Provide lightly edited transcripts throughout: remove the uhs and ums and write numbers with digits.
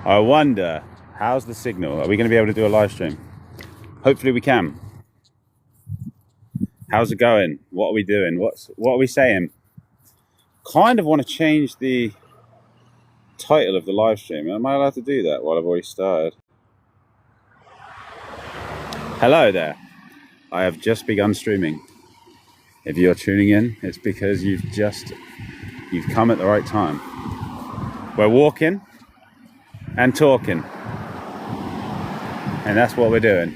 I wonder, how's the signal? Are we going to be able to do a live stream? Hopefully we can. How's it going? What are we doing? What are we saying? Kind of want to change the title of the live stream. Am I allowed to do that while I've already started? Hello there. I have just begun streaming. If you're tuning in, it's because you've come at the right time. We're walking and talking, and that's what we're doing.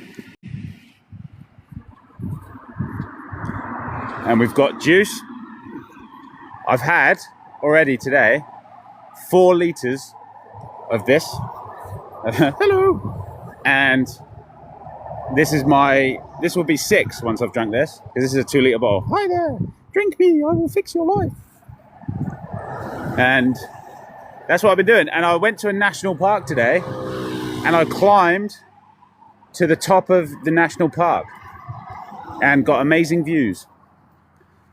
And we've got juice. I've had already today 4 liters of this. Hello. And this will be 6 once I've drunk this, because this is a 2 liter bottle. Hi there, drink me, I will fix your life. And that's what I've been doing. And I went to a national park today, and I climbed to the top of the national park and got amazing views.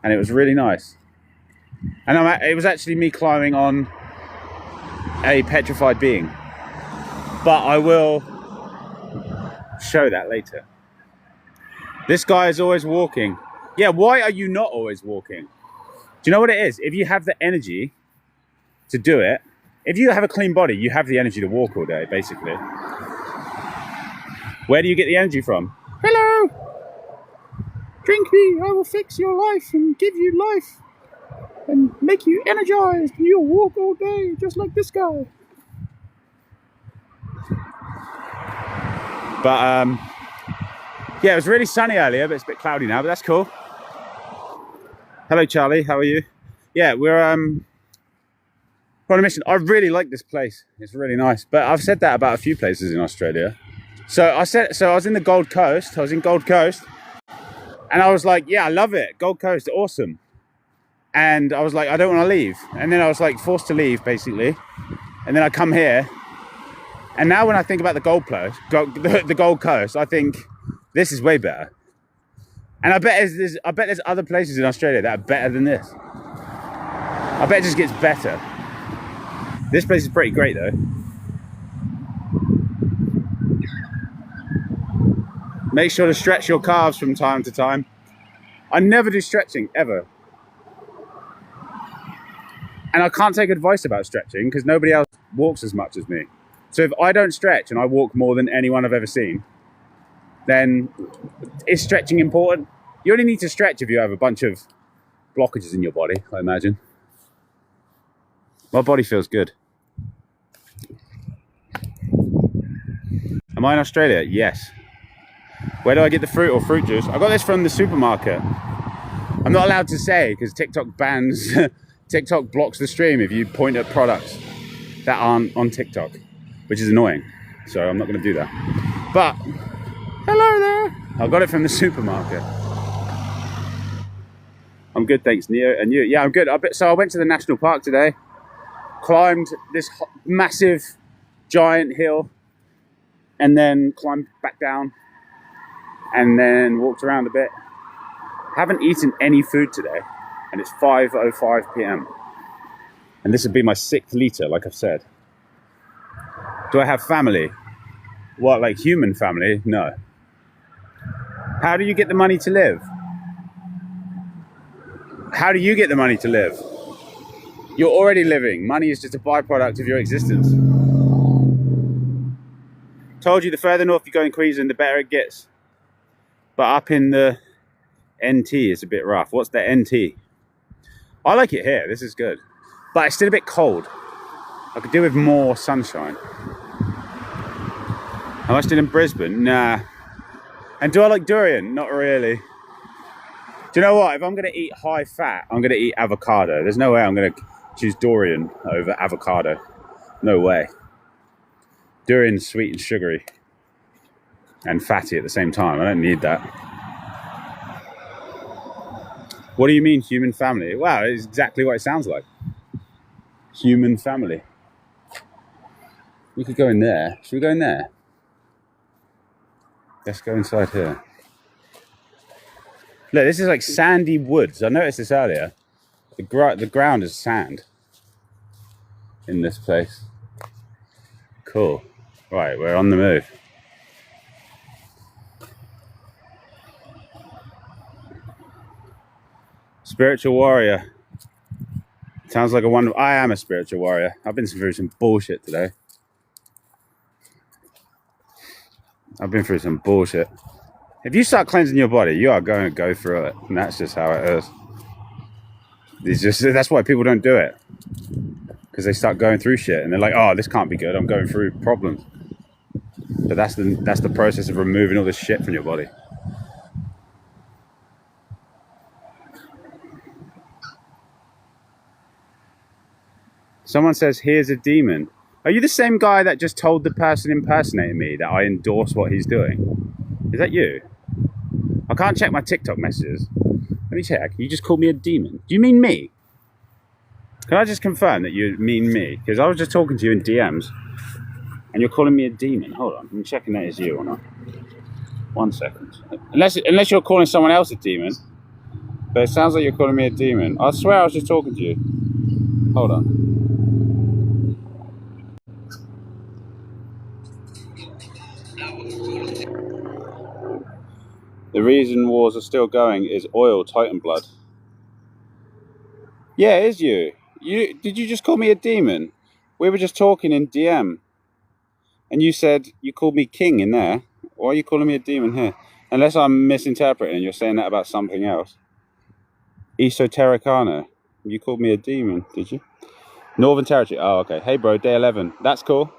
And it was really nice. And it was actually me climbing on a petrified being. But I will show that later. This guy is always walking. Yeah, why are you not always walking? Do you know what it is? If you have the energy to do it, if you have a clean body, you have the energy to walk all day, basically. Where do you get the energy from? Hello! Drink me, I will fix your life and give you life and make you energized. You'll walk all day, just like this guy. But, yeah, it was really sunny earlier, but it's a bit cloudy now, but that's cool. Hello, Charlie, how are you? Yeah, we're on a mission. I really like this place. It's really nice. But I've said that about a few places in Australia. So I was in the Gold Coast. I was in Gold Coast. And I was like, yeah, I love it. Gold Coast, awesome. And I was like, I don't want to leave. And then I was like forced to leave, basically. And then I come here. And now when I think about the Gold Coast, I think this is way better. And I bet there's other places in Australia that are better than this. I bet it just gets better. This place is pretty great though. Make sure to stretch your calves from time to time. I never do stretching, ever. And I can't take advice about stretching because nobody else walks as much as me. So if I don't stretch and I walk more than anyone I've ever seen, then is stretching important? You only need to stretch if you have a bunch of blockages in your body, I imagine. My body feels good. Am I in Australia? Yes. Where do I get the fruit or fruit juice? I got this from the supermarket. I'm not allowed to say because TikTok bans, TikTok blocks the stream if you point at products that aren't on TikTok, which is annoying. So I'm not going to do that. But, hello there. I got it from the supermarket. I'm good, thanks, Neo. And you? Yeah, I'm good. So I went to the national park today, climbed this massive, giant hill, and then climbed back down, and then walked around a bit. Haven't eaten any food today, and it's 5:05 p.m. And this would be my 6th liter, like I've said. Do I have family? What, like human family? No. How do you get the money to live? How do you get the money to live? You're already living. Money is just a byproduct of your existence. Told you the further north you go in Queensland, the better it gets. But up in the NT, it's a bit rough. What's the NT? I like it here. This is good. But it's still a bit cold. I could do with more sunshine. Am I still in Brisbane? Nah. And do I like durian? Not really. Do you know what? If I'm going to eat high fat, I'm going to eat avocado. There's no way I'm going to choose durian over avocado. No way. Durian's sweet and sugary. And fatty at the same time. I don't need that. What do you mean, human family? Wow, it's exactly what it sounds like. Human family. We could go in there. Should we go in there? Let's go inside here. Look, this is like sandy woods. I noticed this earlier. The ground is sand in this place. Cool. Right, we're on the move. Spiritual warrior. Sounds like a wonderful... I am a spiritual warrior. I've been through some bullshit today. If you start cleansing your body, you are going to go through it. And that's just how it is. That's why people don't do it. Because they start going through shit and they're like, oh, this can't be good. I'm going through problems. But that's the process of removing all this shit from your body. Someone says, here's a demon. Are you the same guy that just told the person impersonating me that I endorse what he's doing? Is that you? I can't check my TikTok messages. Let me check. You just called me a demon. Do you mean me? Can I just confirm that you mean me? Because I was just talking to you in DMs and you're calling me a demon. Hold on. I'm checking that is you or not. 1 second. Unless you're calling someone else a demon. But it sounds like you're calling me a demon. I swear I was just talking to you. Hold on. The reason wars are still going is oil, Titan blood. Yeah, it is you. Did you just call me a demon? We were just talking in DM. And you said you called me king in there. Why are you calling me a demon here? Unless I'm misinterpreting and you're saying that about something else. Esotericana. You called me a demon, did you? Northern Territory. Oh, okay. Hey, bro, day 11. That's cool.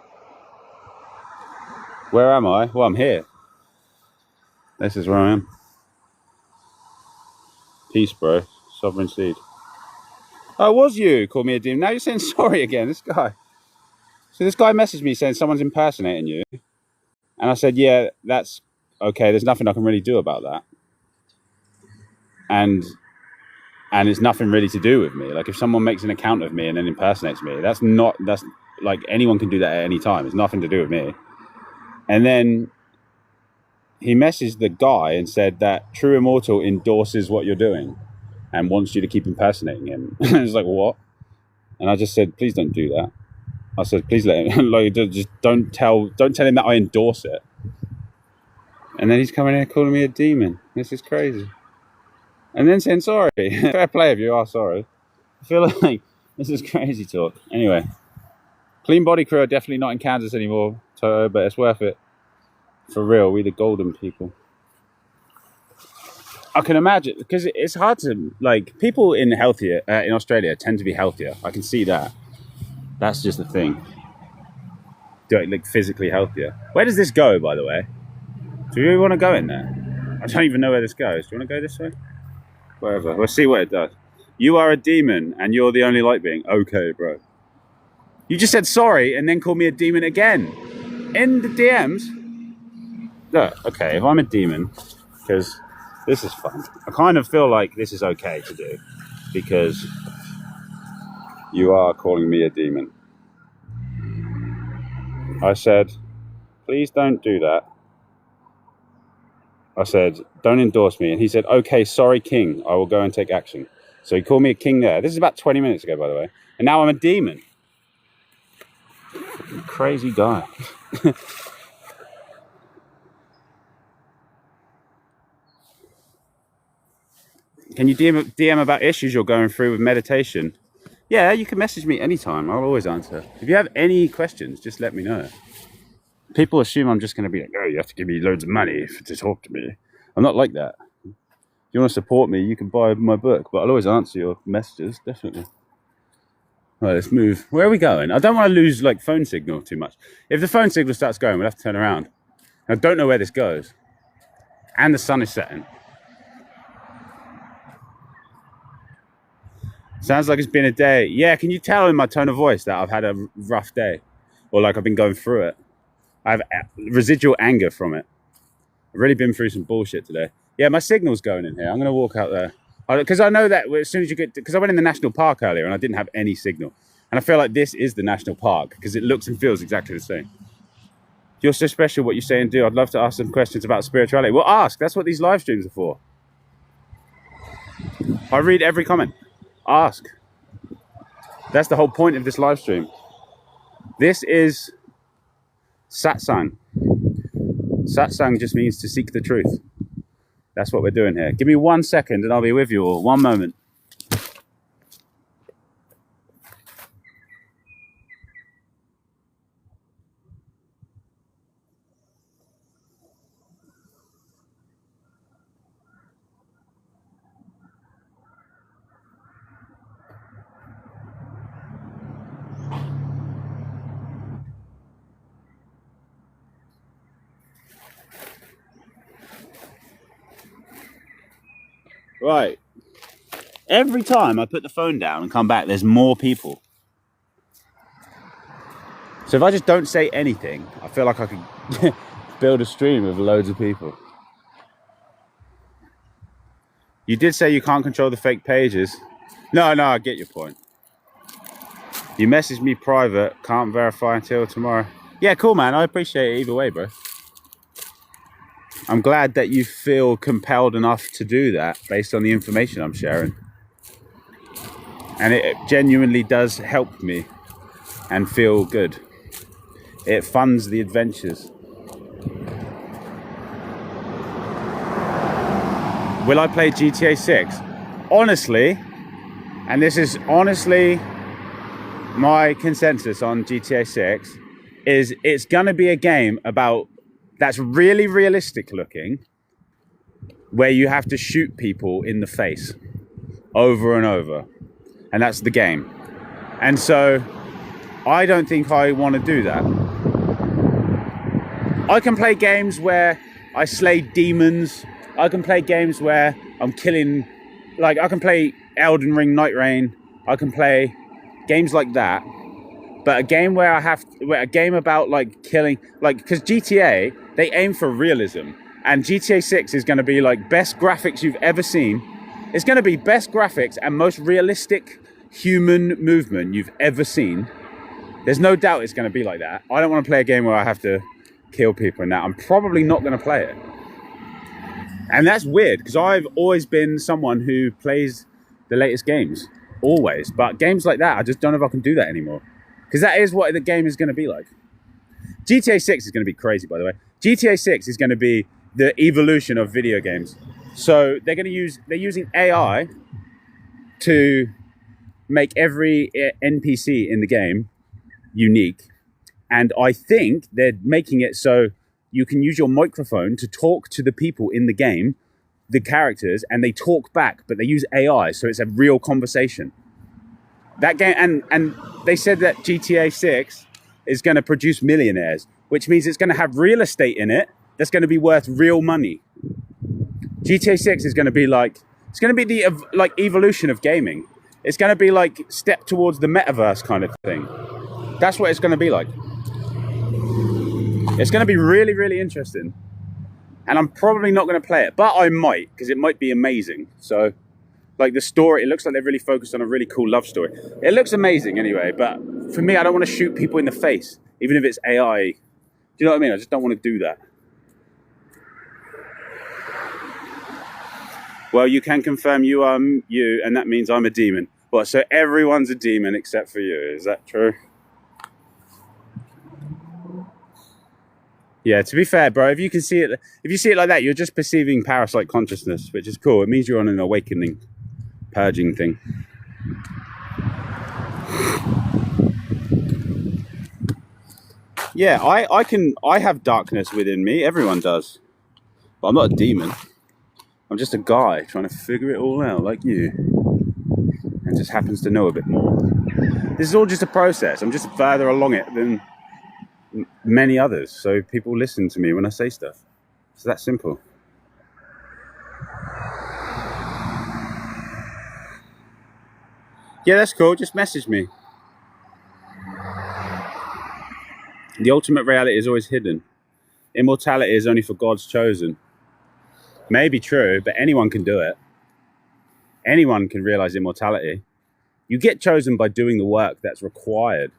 Where am I? Well, I'm here. This is where I am. Peace, bro. Sovereign seed. Oh, it was you called me a demon. Now you're saying sorry again. This guy. So this guy messaged me saying someone's impersonating you. And I said, yeah, that's okay. There's nothing I can really do about that. And it's nothing really to do with me. Like if someone makes an account of me and then impersonates me, that's like anyone can do that at any time. It's nothing to do with me. And then he messaged the guy and said that True Immortal endorses what you're doing and wants you to keep impersonating him. I was like, what? And I just said, please don't do that. I said, please let him, like, just don't tell him that I endorse it. And then he's coming in calling me a demon. This is crazy. And then saying sorry. Fair play if you are sorry. I feel like this is crazy talk. Anyway, Clean Body Crew are definitely not in Kansas anymore, Toto, but it's worth it. For real, we the golden people. I can imagine, because it's hard to, like, people in Australia tend to be healthier. I can see that. That's just the thing. Like, physically healthier. Where does this go, by the way? Do you really want to go in there? I don't even know where this goes. Do you want to go this way? Wherever. We'll see what it does. You are a demon, and you're the only light being. Okay, bro. You just said sorry, and then called me a demon again. In the DMs. Look, okay, if I'm a demon, because this is fun. I kind of feel like this is okay to do, because you are calling me a demon. I said, please don't do that. I said, don't endorse me. And he said, okay, sorry, king. I will go and take action. So he called me a king there. This is about 20 minutes ago, by the way. And now I'm a demon. Crazy guy. Can you DM about issues you're going through with meditation? Yeah, you can message me anytime. I'll always answer. If you have any questions, just let me know. People assume I'm just going to be like, oh, you have to give me loads of money to talk to me. I'm not like that. If you want to support me, you can buy my book, but I'll always answer your messages, definitely. All right, let's move. Where are we going? I don't want to lose like phone signal too much. If the phone signal starts going, we'll have to turn around. I don't know where this goes. And the sun is setting. Sounds like it's been a day. Yeah, can you tell in my tone of voice that I've had a rough day? Or like I've been going through it? I have residual anger from it. I've really been through some bullshit today. Yeah, my signal's going in here. I'm going to walk out there. Because I know that as soon as you get... Because I went in the national park earlier and I didn't have any signal. And I feel like this is the national park because it looks and feels exactly the same. You're so special what you say and do. I'd love to ask some questions about spirituality. Well, ask. That's what these live streams are for. I read every comment. Ask. That's the whole point of this live stream. This is Satsang. Satsang just means to seek the truth. That's what we're doing here. Give me 1 second and I'll be with you all. 1 moment. Right. Every time I put the phone down and come back, there's more people. So if I just don't say anything, I feel like I could build a stream of loads of people. You did say you can't control the fake pages. No, I get your point. You messaged me private, can't verify until tomorrow. Yeah, cool, man. I appreciate it either way, bro. I'm glad that you feel compelled enough to do that based on the information I'm sharing. And it genuinely does help me and feel good. It funds the adventures. Will I play GTA 6? Honestly, and this is honestly my consensus on GTA 6, is it's gonna be a game about that's really realistic looking, where you have to shoot people in the face over and over, and that's the game. And so I don't think I want to do that. I can play games where I slay demons. I can play games where I'm killing, like I can play Elden Ring, Night Rain. I can play games like that. But a game where a game about like killing, like, because GTA, they aim for realism. And GTA 6 is going to be like best graphics you've ever seen. It's going to be best graphics and most realistic human movement you've ever seen. There's no doubt it's going to be like that. I don't want to play a game where I have to kill people and that. I'm probably not going to play it. And that's weird because I've always been someone who plays the latest games. Always. But games like that, I just don't know if I can do that anymore. Because that is what the game is going to be like. GTA 6 is going to be crazy, by the way. GTA 6 is going to be the evolution of video games. So they're using AI to make every NPC in the game unique. And I think they're making it so you can use your microphone to talk to the people in the game, the characters, and they talk back, but they use AI, so it's a real conversation. That game, and they said that GTA 6 is going to produce millionaires, which means it's going to have real estate in it that's going to be worth real money. GTA 6 is going to be like, it's going to be the like evolution of gaming. It's going to be like step towards the metaverse kind of thing. That's what it's going to be like. It's going to be really, really interesting. And I'm probably not going to play it, but I might, because it might be amazing. So, like the story, it looks like they're really focused on a really cool love story. It looks amazing anyway, but for me, I don't want to shoot people in the face, even if it's AI. Do you know what I mean? I just don't want to do that. Well, you can confirm you are you, and that means I'm a demon. Well, so everyone's a demon except for you. Is that true? Yeah, to be fair, bro, if you see it like that, you're just perceiving parasite consciousness, which is cool. It means you're on an awakening, purging thing. Yeah, I have darkness within me. Everyone does. But I'm not a demon. I'm just a guy trying to figure it all out like you. And just happens to know a bit more. This is all just a process. I'm just further along it than many others, so people listen to me when I say stuff. It's that simple. Yeah, that's cool. Just message me. The ultimate reality is always hidden. Immortality is only for God's chosen. Maybe true, but anyone can do it. Anyone can realize immortality. You get chosen by doing the work that's required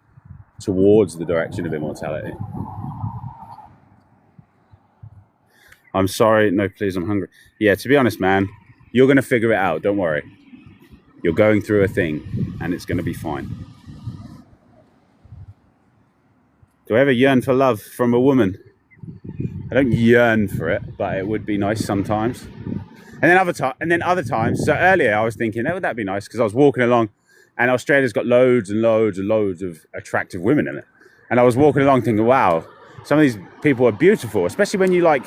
towards the direction of immortality. I'm sorry. No, please, I'm hungry. Yeah, to be honest, man, you're going to figure it out. Don't worry. You're going through a thing and it's going to be fine. Do I ever yearn for love from a woman? I don't yearn for it, but it would be nice sometimes. And then other times. So earlier I was thinking, oh, would that be nice? Because I was walking along, and Australia's got loads and loads and loads of attractive women in it. And I was walking along thinking, wow, some of these people are beautiful, especially when you like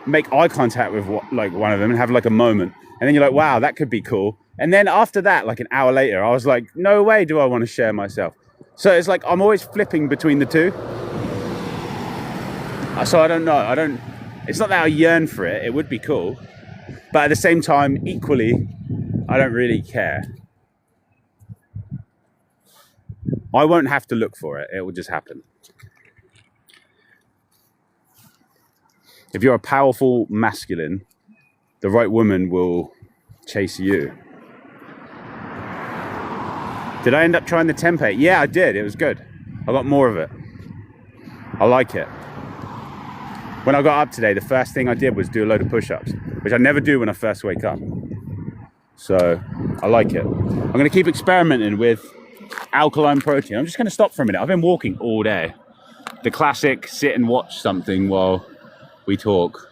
make eye contact with like one of them and have like a moment. And then you're like, wow, that could be cool. And then after that, like an hour later, I was like, no way do I want to share myself. So it's like I'm always flipping between the two. So I don't know. It's not that I yearn for it. It would be cool. But at the same time, equally, I don't really care. I won't have to look for it. It will just happen. If you're a powerful masculine, the right woman will chase you. Did I end up trying the tempeh? Yeah, I did. It was good. I got more of it. I like it. When I got up today, the first thing I did was do a load of push-ups, which I never do when I first wake up. So I like it. I'm going to keep experimenting with alkaline protein. I'm just going to stop for a minute. I've been walking all day. The classic sit and watch something while we talk.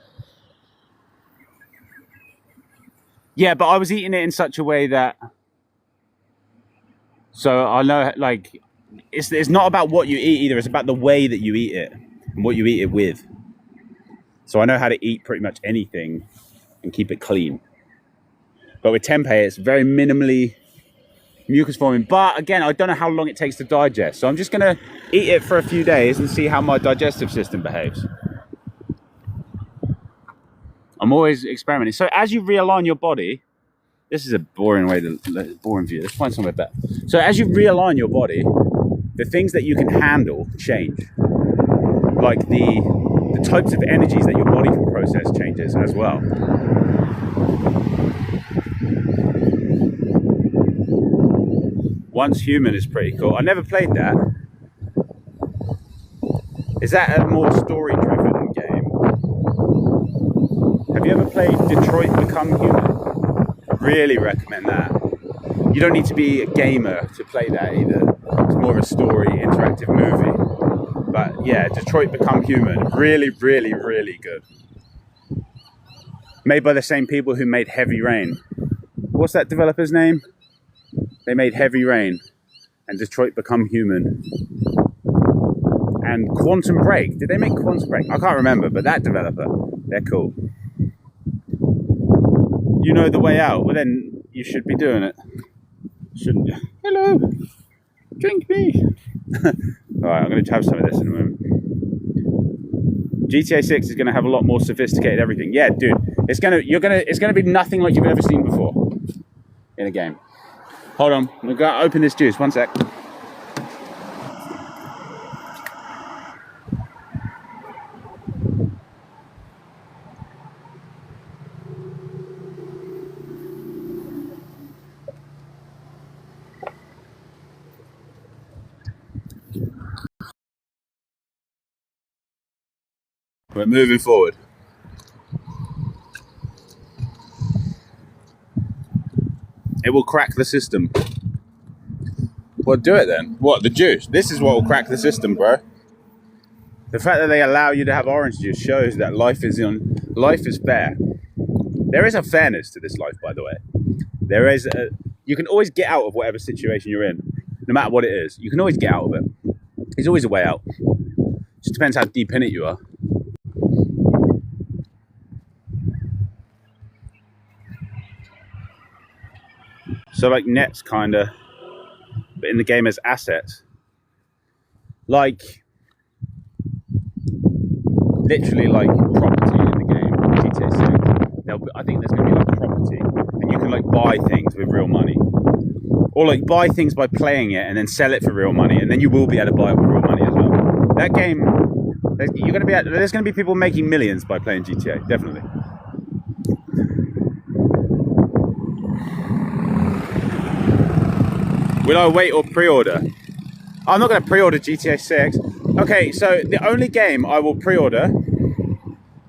Yeah, but I was eating it in such a way that... So I know, like, it's not about what you eat either. It's about the way that you eat it and what you eat it with. So I know how to eat pretty much anything and keep it clean. But with tempeh, it's very minimally mucus forming. But again, I don't know how long it takes to digest. So I'm just going to eat it for a few days and see how my digestive system behaves. I'm always experimenting. So as you realign your body, this is a boring view. Let's find somewhere better. So as you realign your body, the things that you can handle change. Like the types of energies that your body can process changes as well. Once Human is pretty cool. I never played that. Is that a more story-driven game? Have you ever played Detroit Become Human? I really recommend that. You don't need to be a gamer to play that either. It's more of a story, interactive movie. But yeah, Detroit Become Human, really, really, really good. Made by the same people who made Heavy Rain. What's that developer's name? They made Heavy Rain and Detroit Become Human. And Quantum Break. Did they make Quantum Break? I can't remember, but that developer, they're cool. You know the way out? Well, then you should be doing it. Shouldn't you? Hello. Drink me. Alright, I'm going to have some of this in a moment. GTA 6 is going to have a lot more sophisticated everything. Yeah, dude, it's going to be nothing like you've ever seen before in a game. Hold on, I'm going to open this juice. One sec. We're moving forward. It will crack the system. Well, do it then. What, the juice? This is what will crack the system, bro. The fact that they allow you to have orange juice shows that life is fair. There is a fairness to this life, by the way. You can always get out of whatever situation you're in, no matter what it is. You can always get out of it. There's always a way out. Just depends how deep in it you are. So like nets kinda, but in the game as assets. Like literally like property in the game, GTA 6. I think there's gonna be like property and you can like buy things with real money. Or like buy things by playing it and then sell it for real money, and then you will be able to buy it with real money as well. That game, there's gonna be people making millions by playing GTA, definitely. Will I wait or pre-order? I'm not going to pre-order GTA 6. Okay, so the only game I will pre-order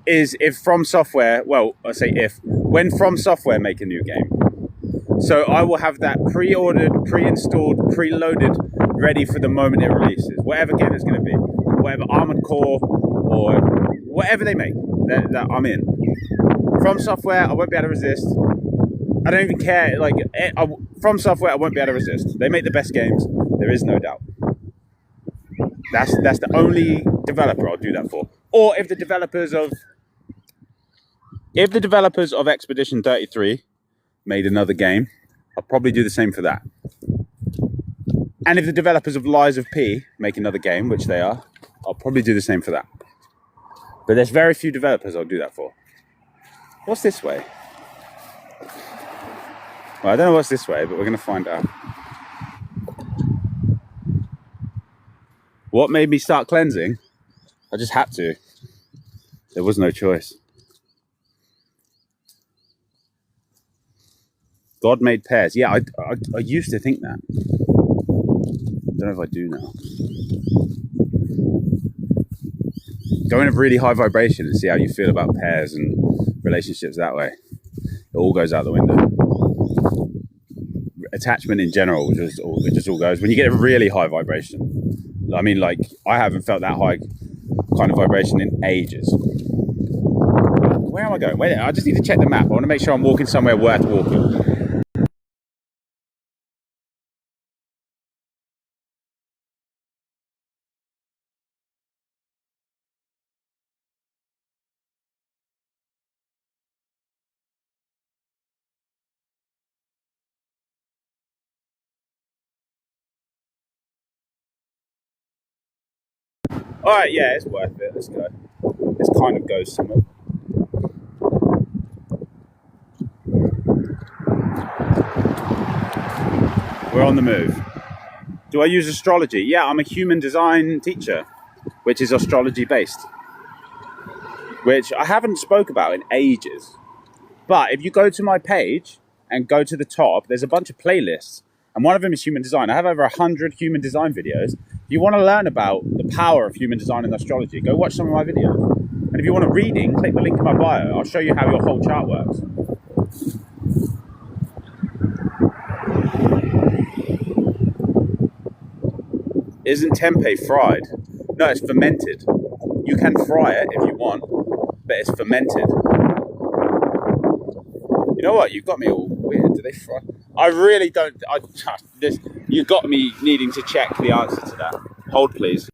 is if From Software, well, I say if, when From Software make a new game. So I will have that pre-ordered, pre-installed, pre-loaded, ready for the moment it releases, whatever game it's going to be. whatever Armored Core or whatever they make, that I'm in. From Software, I won't be able to resist. I don't even care. Like, From Software, I won't be able to resist. They make the best games. There is no doubt. That's the only developer I'll do that for. Or if the developers of Expedition 33 made another game, I'll probably do the same for that. And if the developers of Lies of P make another game, which they are, I'll probably do the same for that. But there's very few developers I'll do that for. What's this way? Well, I don't know what's this way, but we're going to find out. What made me start cleansing? I just had to. There was no choice. God made pears. Yeah, I used to think that. I don't know if I do now. Go in a really high vibration and see how you feel about pairs and relationships that way. It all goes out the window. Attachment in general, it just all goes. When you get a really high vibration, I mean, like, I haven't felt that high kind of vibration in ages. Where am I going? Wait, I just need to check the map. I want to make sure I'm walking somewhere worth walking. Alright, yeah, it's worth it. Let's go. This kind of goes somewhere. We're on the move. Do I use astrology? Yeah, I'm a human design teacher, which is astrology based, which I haven't spoke about in ages. But if you go to my page and go to the top, there's a bunch of playlists, and one of them is human design. I have over 100 human design videos. If you want to learn about the power of human design and astrology, go watch some of my videos. And if you want a reading, click the link in my bio. I'll show you how your whole chart works. Isn't tempeh fried? No, it's fermented. You can fry it if you want, but it's fermented. You know what? You've got me all weird. Do they fry? I really don't. You've got me needing to check the answer to that. Hold, please.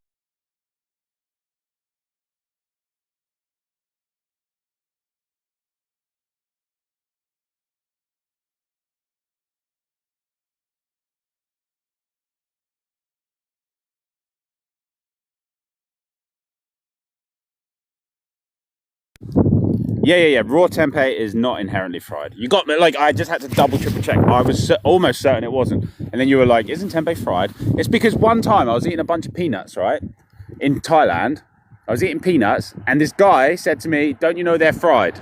Yeah. Raw tempeh is not inherently fried. You got me. Like, I just had to triple check. I was almost certain it wasn't. And then you were like, isn't tempeh fried? It's because one time I was eating a bunch of peanuts, right? In Thailand. I was eating peanuts, and this guy said to me, don't you know they're fried?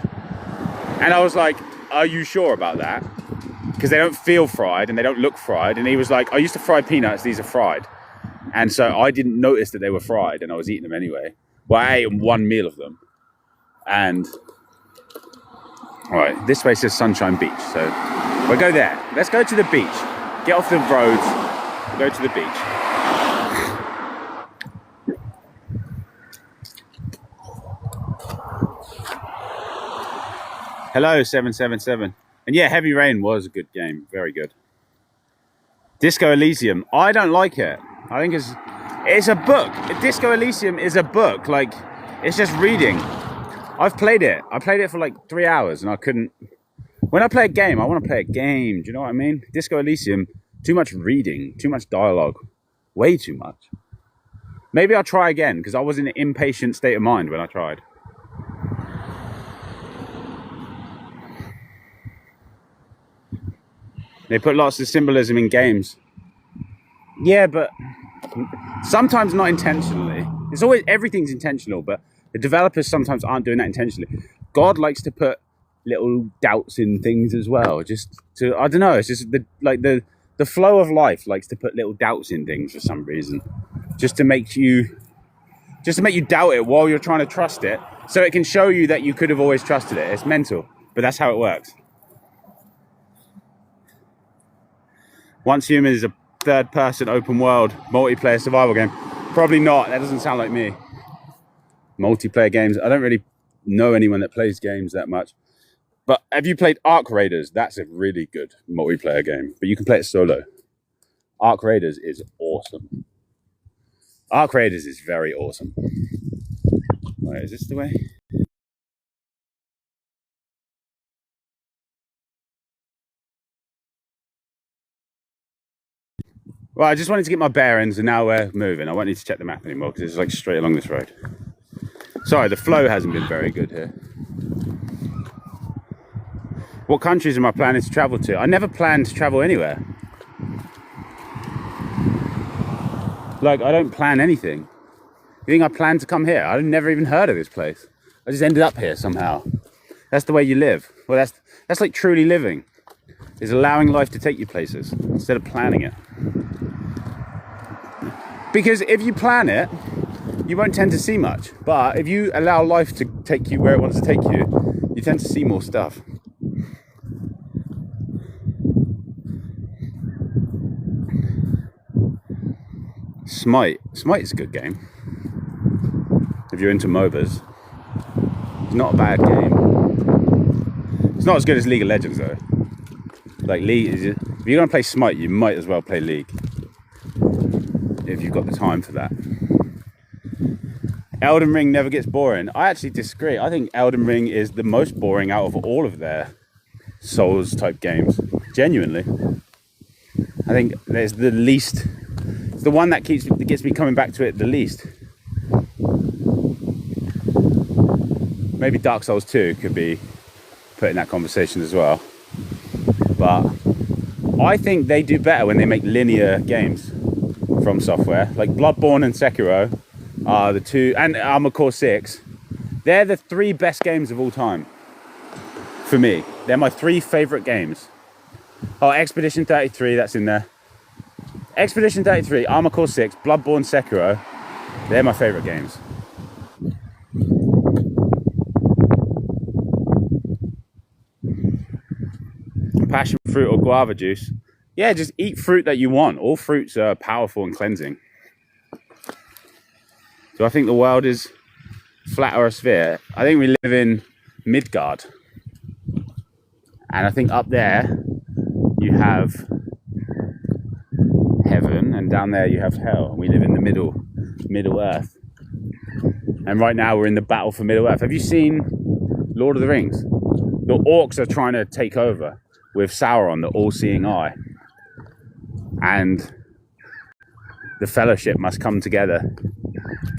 And I was like, are you sure about that? Because they don't feel fried and they don't look fried. And he was like, I used to fry peanuts, these are fried. And so I didn't notice that they were fried, and I was eating them anyway. Well, I ate one meal of them. And all right, this way says Sunshine Beach, so we'll go there. Let's go to the beach. Get off the roads, go to the beach. Hello, 777. And yeah, Heavy Rain was a good game, very good. Disco Elysium, I don't like it. I think it's a book. Disco Elysium is a book, like, it's just reading. I've played it. I played it for like 3 hours and I couldn't. When I play a game, I want to play a game. Do you know what I mean? Disco Elysium, too much reading, too much dialogue, way too much. Maybe I'll try again because I was in an impatient state of mind when I tried. They put lots of symbolism in games. Yeah, but sometimes not intentionally. It's always, everything's intentional, but the developers sometimes aren't doing that intentionally. God likes to put little doubts in things as well. Just to, I don't know, it's just the flow of life likes to put little doubts in things for some reason. Just to make you doubt it while you're trying to trust it. So it can show you that you could have always trusted it. It's mental, but that's how it works. Once Human is a third-person open world multiplayer survival game. Probably not. That doesn't sound like me. Multiplayer games. I don't really know anyone that plays games that much. But have you played Ark Raiders? That's a really good multiplayer game. But you can play it solo. Ark Raiders is awesome. Ark Raiders is very awesome. Wait, is this the way? Well, I just wanted to get my bearings, and now we're moving. I won't need to check the map anymore because it's like straight along this road. Sorry, the flow hasn't been very good here. What countries am I planning to travel to? I never planned to travel anywhere. Like, I don't plan anything. You think I planned to come here? I've never even heard of this place. I just ended up here somehow. That's the way you live. Well, that's like truly living. Is allowing life to take you places instead of planning it. Because if you plan it, you won't tend to see much. But if you allow life to take you where it wants to take you, you tend to see more stuff. Smite is a good game. If you're into MOBAs, it's not a bad game. It's not as good as League of Legends though. Like League, if you're gonna play Smite, you might as well play League. If you've got the time for that. Elden Ring never gets boring. I actually disagree. I think Elden Ring is the most boring out of all of their Souls type games. Genuinely. I think there's the least, it's the one that gets me coming back to it the least. Maybe Dark Souls 2 could be put in that conversation as well. But I think they do better when they make linear games from software. Like Bloodborne and Sekiro are the two, and Armored Core 6. They're the three best games of all time. For me. They're my three favourite games. Oh, Expedition 33, that's in there. Expedition 33, Armored Core 6, Bloodborne, Sekiro. They're my favourite games. Passion fruit or guava juice. Yeah, just eat fruit that you want. All fruits are powerful and cleansing. Do I think the world is flat or a sphere? I think we live in Midgard. And I think up there you have heaven and down there you have hell. We live in the middle earth. And right now we're in the battle for Middle Earth. Have you seen Lord of the Rings? The orcs are trying to take over with Sauron, the all-seeing eye. And the Fellowship must come together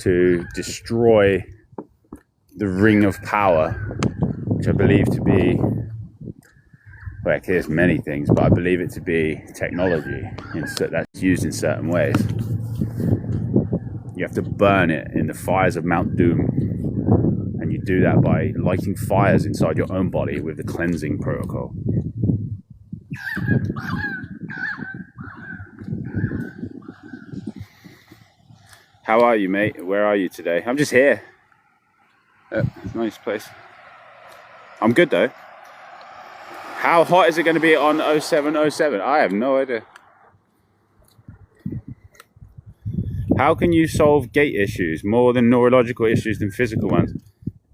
to destroy the Ring of Power, which I believe to be, well, there's many things, but I believe it to be technology that's used in certain ways. You have to burn it in the fires of Mount Doom. And you do that by lighting fires inside your own body with the cleansing protocol. How are you, mate? Where are you today? I'm just here. Nice place. I'm good though. How hot is it going to be on 0707? I have no idea. How can you solve gait issues more than neurological issues than physical ones?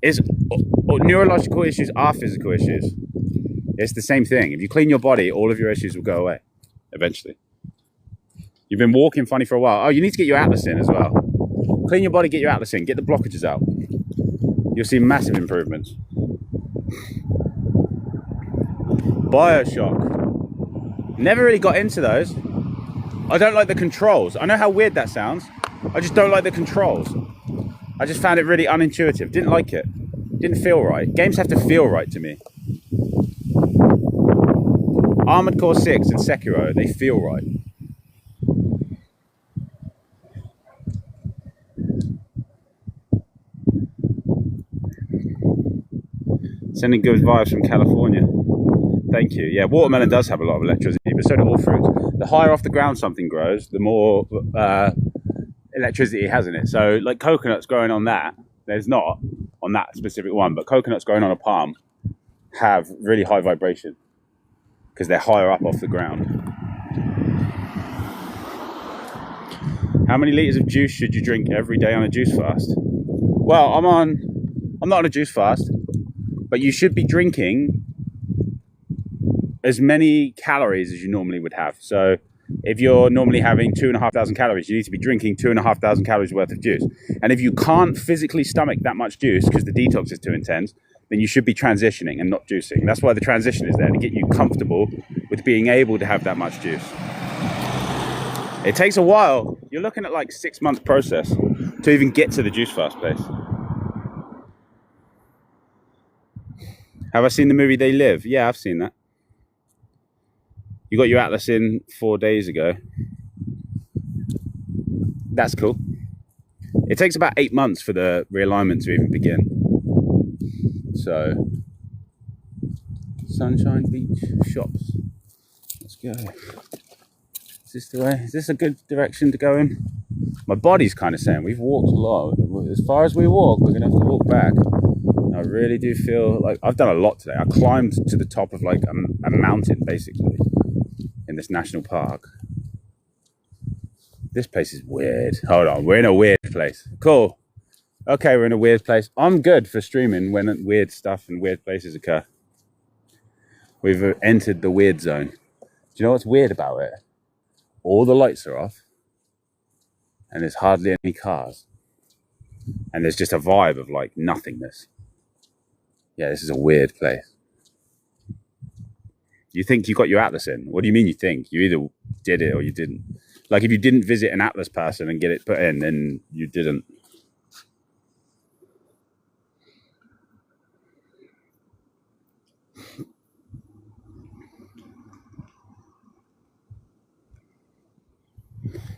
Neurological issues are physical issues. It's the same thing. If you clean your body, all of your issues will go away eventually. You've been walking funny for a while. Oh, you need to get your atlas in as well. Clean your body, get your atlas in, get the blockages out. You'll see massive improvements. Bioshock. Never really got into those. I don't like the controls. I know how weird that sounds. I just don't like the controls. I just found it really unintuitive. Didn't like it. Didn't feel right. Games have to feel right to me. Armored Core 6 and Sekiro, they feel right. Sending good vibes from California. Thank you. Yeah, watermelon does have a lot of electricity, but so do all fruits. The higher off the ground something grows, the more electricity it has in it. So, like coconuts growing on that, there's not on that specific one, but coconuts growing on a palm have really high vibration because they're higher up off the ground. How many liters of juice should you drink every day on a juice fast? Well, I'm not on a juice fast, but you should be drinking as many calories as you normally would have. So if you're normally having 2,500 calories, you need to be drinking 2,500 calories worth of juice. And if you can't physically stomach that much juice because the detox is too intense, then you should be transitioning and not juicing. That's why the transition is there, to get you comfortable with being able to have that much juice. It takes a while. You're looking at like 6-month process to even get to the juice fast place. Have I seen the movie They Live? Yeah, I've seen that. You got your Atlas in 4 days ago. That's cool. It takes about 8 months for the realignment to even begin. So, Sunshine Beach Shops. Let's go. Is this the way? Is this a good direction to go in? My body's kind of saying we've walked a lot. As far as we walk, we're going to have to walk back. I really do feel like I've done a lot today. I climbed to the top of like a mountain, basically, in this national park. This place is weird. Hold on, we're in a weird place. Cool. Okay, we're in a weird place. I'm good for streaming when weird stuff and weird places occur. We've entered the weird zone. Do you know what's weird about it? All the lights are off, and there's hardly any cars. And there's just a vibe of like nothingness. Yeah, this is a weird place. You think you got your Atlas in? What do you mean you think? You either did it or you didn't. Like if you didn't visit an Atlas person and get it put in, then you didn't.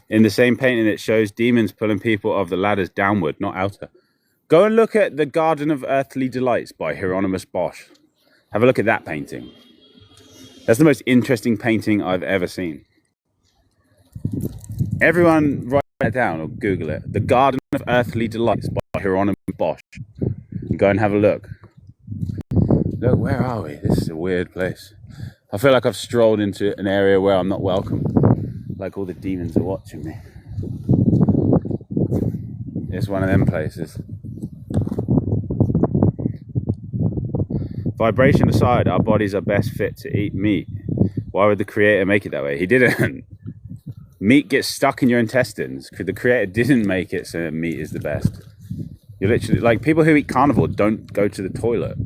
In the same painting, it shows demons pulling people off the ladders downward, not outer. Go and look at The Garden of Earthly Delights by Hieronymus Bosch. Have a look at that painting. That's the most interesting painting I've ever seen. Everyone write that down or Google it. The Garden of Earthly Delights by Hieronymus Bosch. Go and have a look. Look, where are we? This is a weird place. I feel like I've strolled into an area where I'm not welcome. Like all the demons are watching me. It's one of them places. Vibration aside, our bodies are best fit to eat meat. Why would the creator make it that way? He didn't. Meat gets stuck in your intestines. The creator didn't make it so that meat is the best. You're literally, like people who eat carnivore don't go to the toilet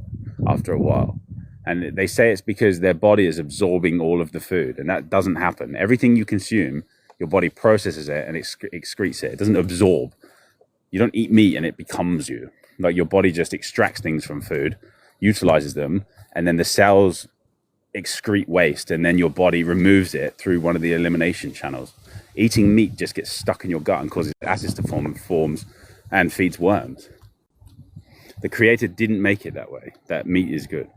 after a while. And they say it's because their body is absorbing all of the food. And that doesn't happen. Everything you consume, your body processes it and it excretes it. It doesn't absorb. You don't eat meat and it becomes you. Like your body just extracts things from food, utilizes them, and then the cells excrete waste, and then your body removes it through one of the elimination channels. Eating meat just gets stuck in your gut and causes acids to form and forms and feeds worms. The creator didn't make it that way. That meat is good.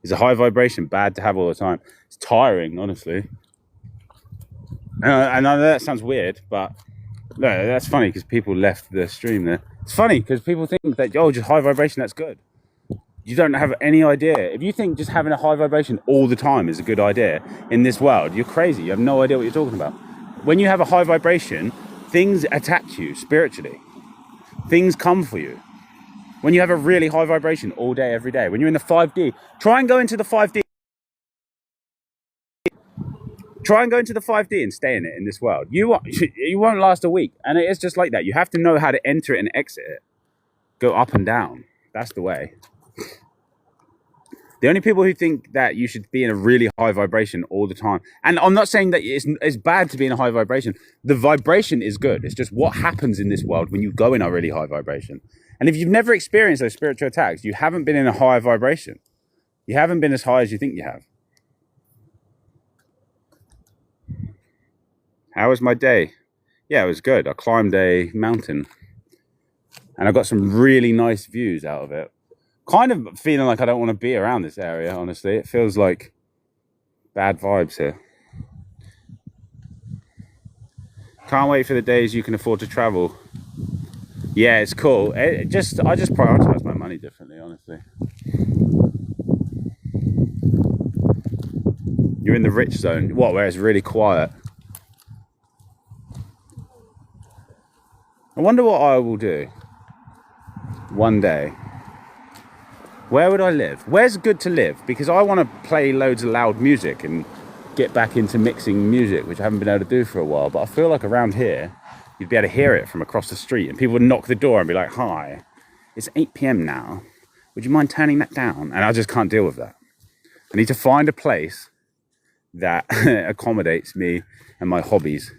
Is a high vibration bad to have all the time? It's tiring, honestly. And I know that sounds weird, but no, that's funny because people left the stream there. It's funny because people think that, oh, just high vibration, that's good. You don't have any idea. If you think just having a high vibration all the time is a good idea in this world, you're crazy. You have no idea what you're talking about. When you have a high vibration, things attack you spiritually. Things come for you. When you have a really high vibration all day, every day, when you're in the 5D, try and go into the 5D. Try and go into the 5D and stay in it in this world. You won't last a week. And it is just like that. You have to know how to enter it and exit it. Go up and down. That's the way. The only people who think that you should be in a really high vibration all the time, and I'm not saying that it's bad to be in a high vibration. The vibration is good. It's just what happens in this world when you go in a really high vibration. And if you've never experienced those spiritual attacks, you haven't been in a high vibration. You haven't been as high as you think you have. How was my day? Yeah, it was good. I climbed a mountain and I got some really nice views out of it. Kind of feeling like I don't want to be around this area, honestly. It feels like bad vibes here. Can't wait for the days you can afford to travel. Yeah, it's cool. I just prioritize my money differently, honestly. You're in the rich zone. What, where it's really quiet? I wonder what I will do one day. Where would I live? Where's good to live? Because I want to play loads of loud music and get back into mixing music, which I haven't been able to do for a while. But I feel like around here, you'd be able to hear it from across the street, and people would knock the door and be like, "Hi, it's 8 p.m. now. Would you mind turning that down?" And I just can't deal with that. I need to find a place that accommodates me and my hobbies.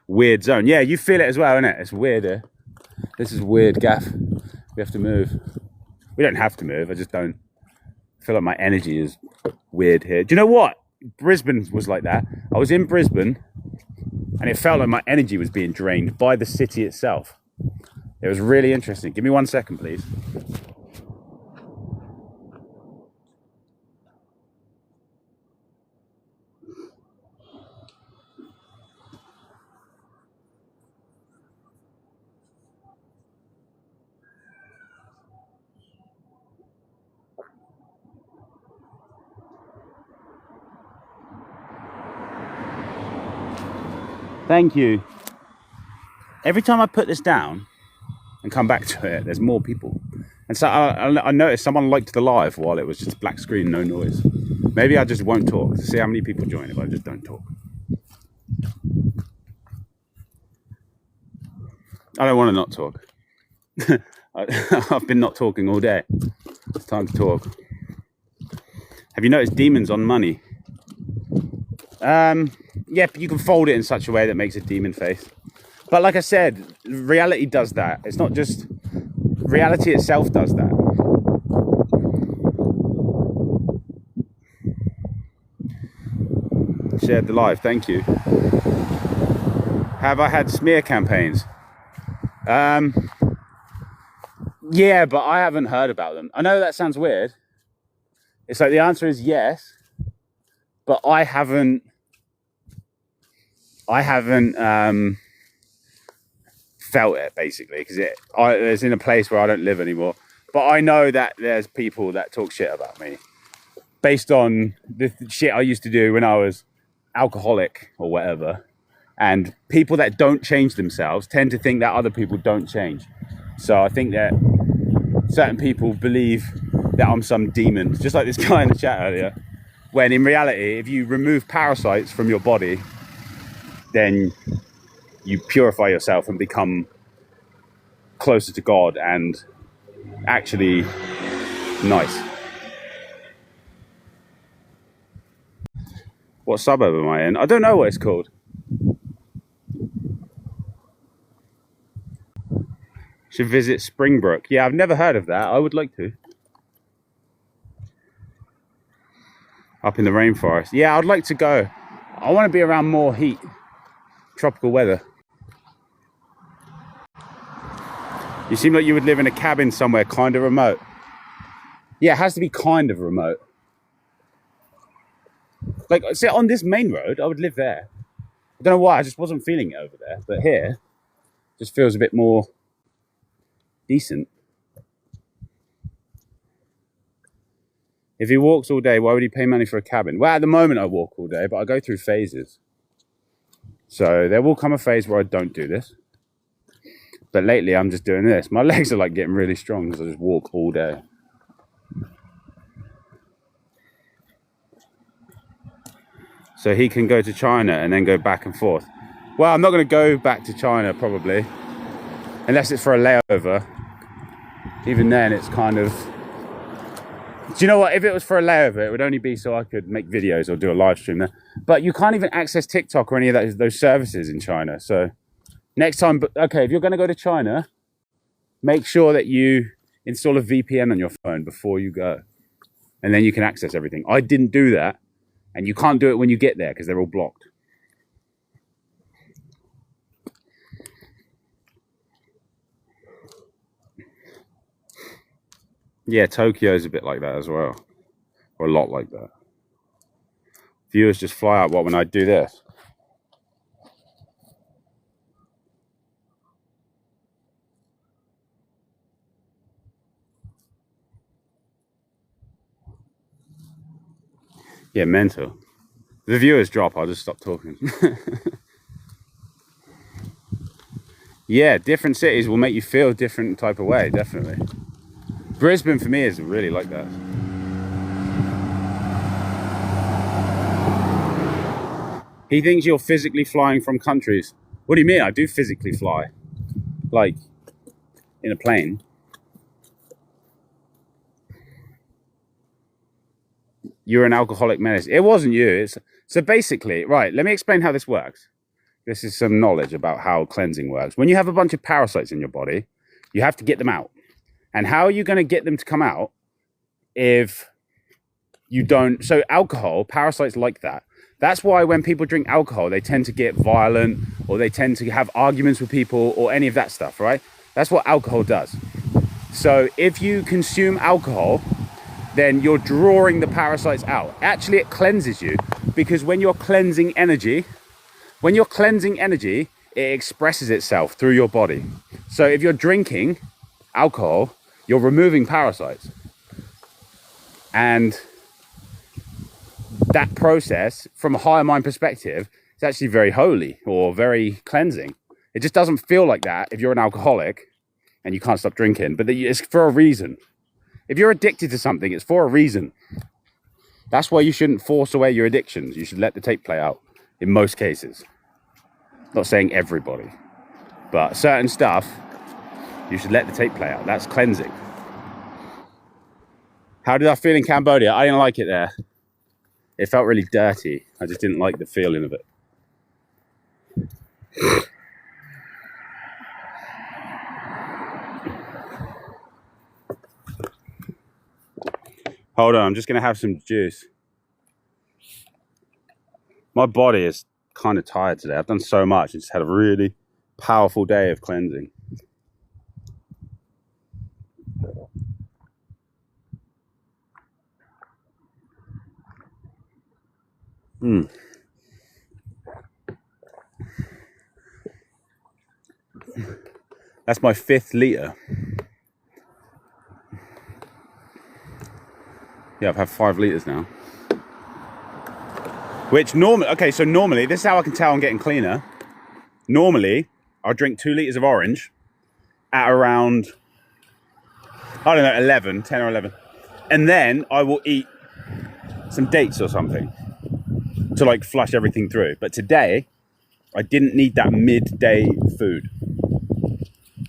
Weird zone. Yeah, you feel it as well, innit? It's weirder. This is weird, Gaff. We have to move. We don't have to move. I just don't feel like my energy is weird here. Do you know what? Brisbane was like that. I was in Brisbane and it felt like my energy was being drained by the city itself. It was really interesting. Give me 1 second, please. Thank you. Every time I put this down and come back to it, there's more people. And so I noticed someone liked the live while it was just black screen, no noise. Maybe I just won't talk to see how many people join if I just don't talk. I don't want to not talk. I've been not talking all day. It's time to talk. Have you noticed demons on money? Yeah, you can fold it in such a way that makes a demon face. But like I said, reality does that. It's not just... reality itself does that. Shared the live, thank you. Have I had smear campaigns? Yeah, but I haven't heard about them. I know that sounds weird. It's like the answer is yes, but I haven't felt it, basically, because it's in a place where I don't live anymore. But I know that there's people that talk shit about me based on the shit I used to do when I was alcoholic or whatever. And people that don't change themselves tend to think that other people don't change. So I think that certain people believe that I'm some demon, just like this guy in the chat earlier, when in reality, if you remove parasites from your body, then you purify yourself and become closer to God and actually nice. What suburb am I in? I don't know what it's called. Should visit Springbrook. Yeah, I've never heard of that. I would like to. Up in the rainforest. Yeah, I'd like to go. I want to be around more heat, tropical weather. You seem like you would live in a cabin somewhere kind of remote. Yeah, it has to be kind of remote. Like, say, on this main road, I would live there. I don't know why, I just wasn't feeling it over there. But here, just feels a bit more decent. If he walks all day, why would he pay money for a cabin? Well, at the moment I walk all day, but I go through phases. So there will come a phase where I don't do this. But lately I'm just doing this. My legs are like getting really strong because I just walk all day. So he can go to China and then go back and forth. Well, I'm not going to go back to China probably, unless it's for a layover. Even then it's kind of... Do you know what? If it was for a layover, it would only be so I could make videos or do a live stream there. But you can't even access TikTok or any of those services in China. So next time, okay, if you're going to go to China, make sure that you install a VPN on your phone before you go. And then you can access everything. I didn't do that. And you can't do it when you get there because they're all blocked. Yeah, Tokyo's a bit like that as well. Or a lot like that. Viewers just fly out, what, when I do this? Yeah, mental. The viewers drop, I'll just stop talking. Yeah, different cities will make you feel a different type of way, definitely. Brisbane for me is really like that. He thinks you're physically flying from countries. What do you mean? I do physically fly. Like, in a plane. You're an alcoholic menace. It wasn't you. So basically, right, let me explain how this works. This is some knowledge about how cleansing works. When you have a bunch of parasites in your body, you have to get them out. And how are you going to get them to come out if you don't? So alcohol, parasites like that. That's why when people drink alcohol, they tend to get violent, or they tend to have arguments with people, or any of that stuff, right? That's what alcohol does. So if you consume alcohol, then you're drawing the parasites out. Actually, it cleanses you, because when you're cleansing energy, it expresses itself through your body. So if you're drinking alcohol, you're removing parasites. And that process, from a higher mind perspective, is actually very holy or very cleansing. It just doesn't feel like that if you're an alcoholic and you can't stop drinking, but it's for a reason. If you're addicted to something, it's for a reason. That's why you shouldn't force away your addictions. You should let the tape play out in most cases. Not saying everybody, but certain stuff, you should let the tape play out. That's cleansing. How did I feel in Cambodia? I didn't like it there. It felt really dirty. I just didn't like the feeling of it. Hold on, I'm just going to have some juice. My body is kind of tired today. I've done so much and just had a really powerful day of cleansing. That's my 5th litre. Yeah, I've had 5 litres now. Which normally, okay, so normally, this is how I can tell I'm getting cleaner. Normally, I'll drink 2 litres of orange at around, I don't know, 10 or 11. And then I will eat some dates or something to like flush everything through. But today, I didn't need that midday food.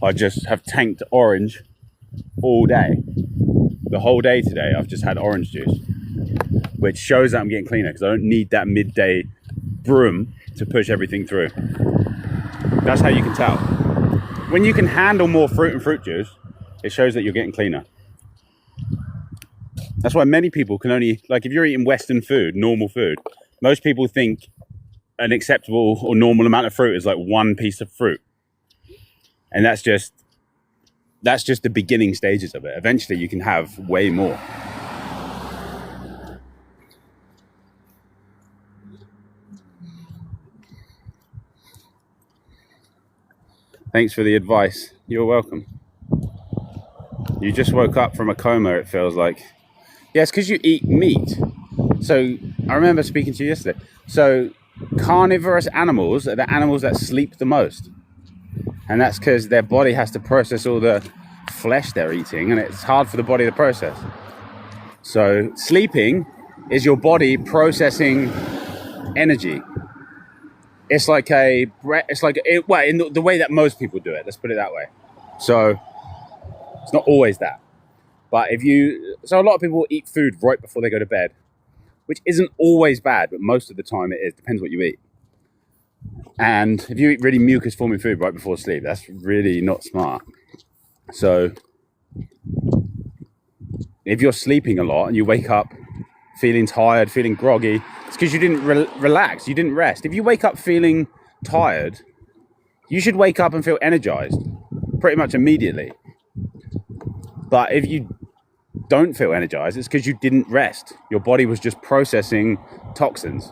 I just have tanked orange all day. The whole day today, I've just had orange juice, which shows that I'm getting cleaner because I don't need that midday broom to push everything through. That's how you can tell. When you can handle more fruit and fruit juice, it shows that you're getting cleaner. That's why many people can only, like if you're eating Western food, normal food, most people think an acceptable or normal amount of fruit is like 1 piece of fruit. And that's just the beginning stages of it. Eventually you can have way more. Thanks for the advice. You're welcome. You just woke up from a coma, it feels like. Yeah, it's because you eat meat. So I remember speaking to you yesterday. So carnivorous animals are the animals that sleep the most. And that's because their body has to process all the flesh they're eating, and it's hard for the body to process. So sleeping is your body processing energy. It's like in the way that most people do it. Let's put it that way. So it's not always that. But so a lot of people eat food right before they go to bed, which isn't always bad, but most of the time it is. Depends what you eat. And if you eat really mucus forming food right before sleep, that's really not smart. So if you're sleeping a lot and you wake up feeling tired, feeling groggy, it's because you didn't relax, you didn't rest. If you wake up feeling tired, you should wake up and feel energized pretty much immediately. But if you don't feel energized, it's because you didn't rest. Your body was just processing toxins.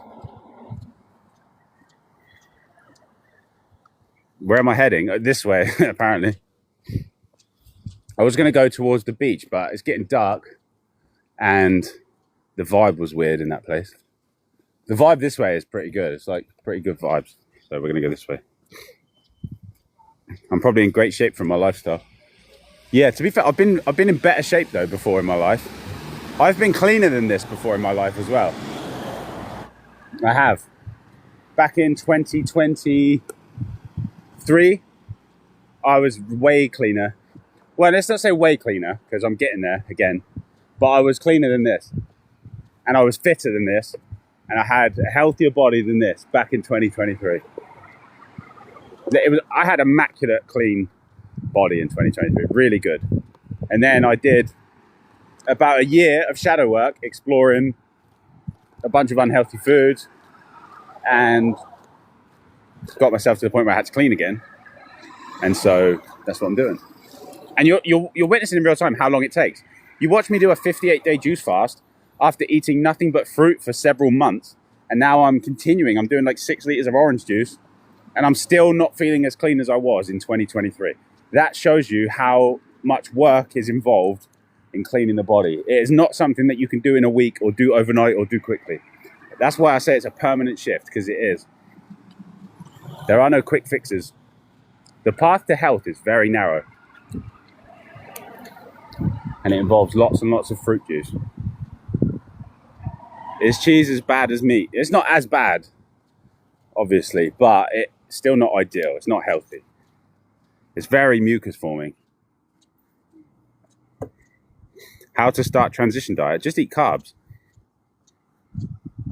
Where am I heading? This way, apparently. I was going to go towards the beach, but it's getting dark and the vibe was weird in that place. The vibe this way is pretty good. It's like pretty good vibes. So we're gonna go this way. I'm probably in great shape from my lifestyle. Yeah, to be fair, I've been in better shape though before in my life. I've been cleaner than this before in my life as well. I have. Back in 2023, I was way cleaner. Well, let's not say way cleaner, because I'm getting there again. But I was cleaner than this. And I was fitter than this. And I had a healthier body than this back in 2023. I had immaculate clean body in 2023, really good. And then I did about a year of shadow work, exploring a bunch of unhealthy foods, and got myself to the point where I had to clean again. And so that's what I'm doing. And you're witnessing in real time how long it takes. You watch me do a 58-day juice fast after eating nothing but fruit for several months, and now I'm continuing. I'm doing like 6 liters of orange juice, and I'm still not feeling as clean as I was in 2023. That shows you how much work is involved in cleaning the body. It is not something that you can do in a week or do overnight or do quickly. That's why I say it's a permanent shift, because it is. There are no quick fixes. The path to health is very narrow. And it involves lots and lots of fruit juice. Is cheese as bad as meat? It's not as bad, obviously, but it's still not ideal. It's not healthy. It's very mucus forming. How to start transition diet? Just eat carbs.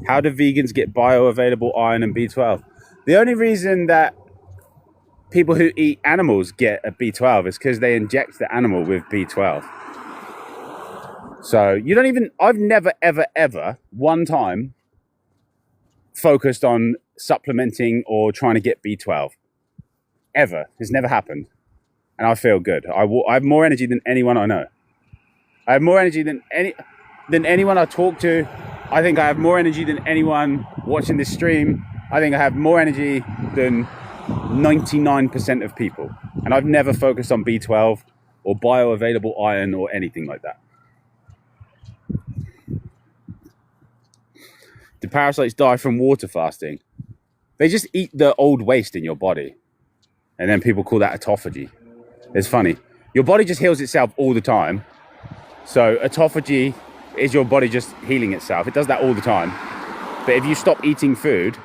How do vegans get bioavailable iron and B12? The only reason that people who eat animals get a B12 is because they inject the animal with B12. So you don't even, I've never, ever, ever, one time focused on supplementing or trying to get B12. Ever. It's never happened. And I feel good. I have more energy than anyone I know. I have more energy than anyone I talk to. I think I have more energy than anyone watching this stream. I think I have more energy than 99% of people. And I've never focused on B12 or bioavailable iron or anything like that. Do parasites die from water fasting? They just eat the old waste in your body. And then people call that autophagy. It's funny. Your body just heals itself all the time. So autophagy is your body just healing itself. It does that all the time. But if you stop eating food,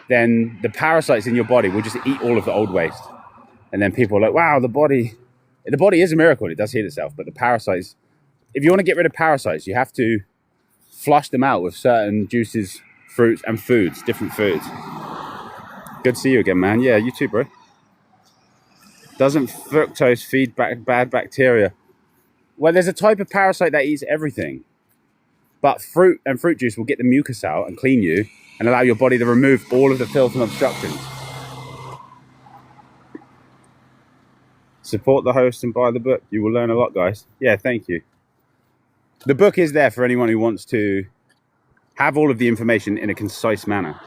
then the parasites in your body will just eat all of the old waste. And then people are like, wow, the body is a miracle. It does heal itself. But the parasites, if you want to get rid of parasites, you have to flush them out with certain juices, fruits, and foods, different foods. Good to see you again, man. Yeah, you too, bro. Doesn't fructose feed back bad bacteria? Well, there's a type of parasite that eats everything. But fruit and fruit juice will get the mucus out and clean you and allow your body to remove all of the filth and obstructions. Support the host and buy the book. You will learn a lot, guys. Yeah, thank you. The book is there for anyone who wants to have all of the information in a concise manner.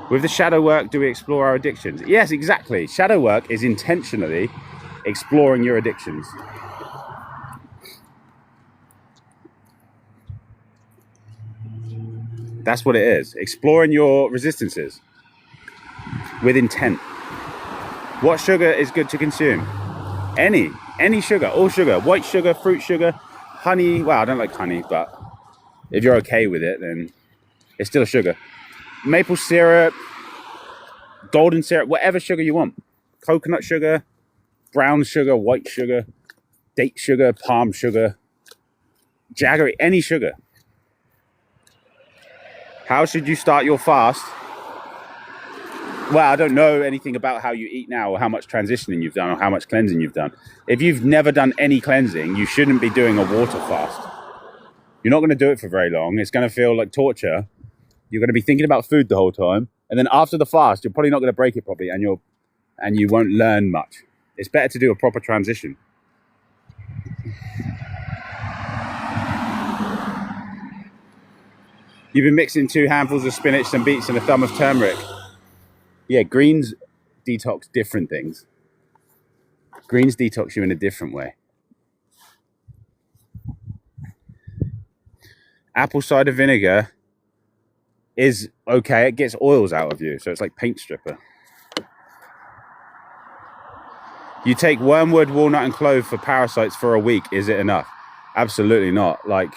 With the shadow work, do we explore our addictions? Yes, exactly. Shadow work is intentionally exploring your addictions. That's what it is. Exploring your resistances with intent. What sugar is good to consume? Any sugar, all sugar, white sugar, fruit sugar, honey. Well, I don't like honey, but if you're okay with it, then it's still a sugar. Maple syrup, golden syrup, whatever sugar you want. Coconut sugar, brown sugar, white sugar, date sugar, palm sugar, jaggery, any sugar. How should you start your fast? Well, I don't know anything about how you eat now or how much transitioning you've done or how much cleansing you've done. If you've never done any cleansing, you shouldn't be doing a water fast. You're not going to do it for very long. It's going to feel like torture. You're going to be thinking about food the whole time. And then after the fast, you're probably not going to break it properly and you won't learn much. It's better to do a proper transition. You've been mixing 2 handfuls of spinach, some beets, and a thumb of turmeric. Yeah, greens detox different things. Greens detox you in a different way. Apple cider vinegar is okay. It gets oils out of you, so it's like paint stripper. You take wormwood, walnut, and clove for parasites for a week. Is it enough? Absolutely not. Like,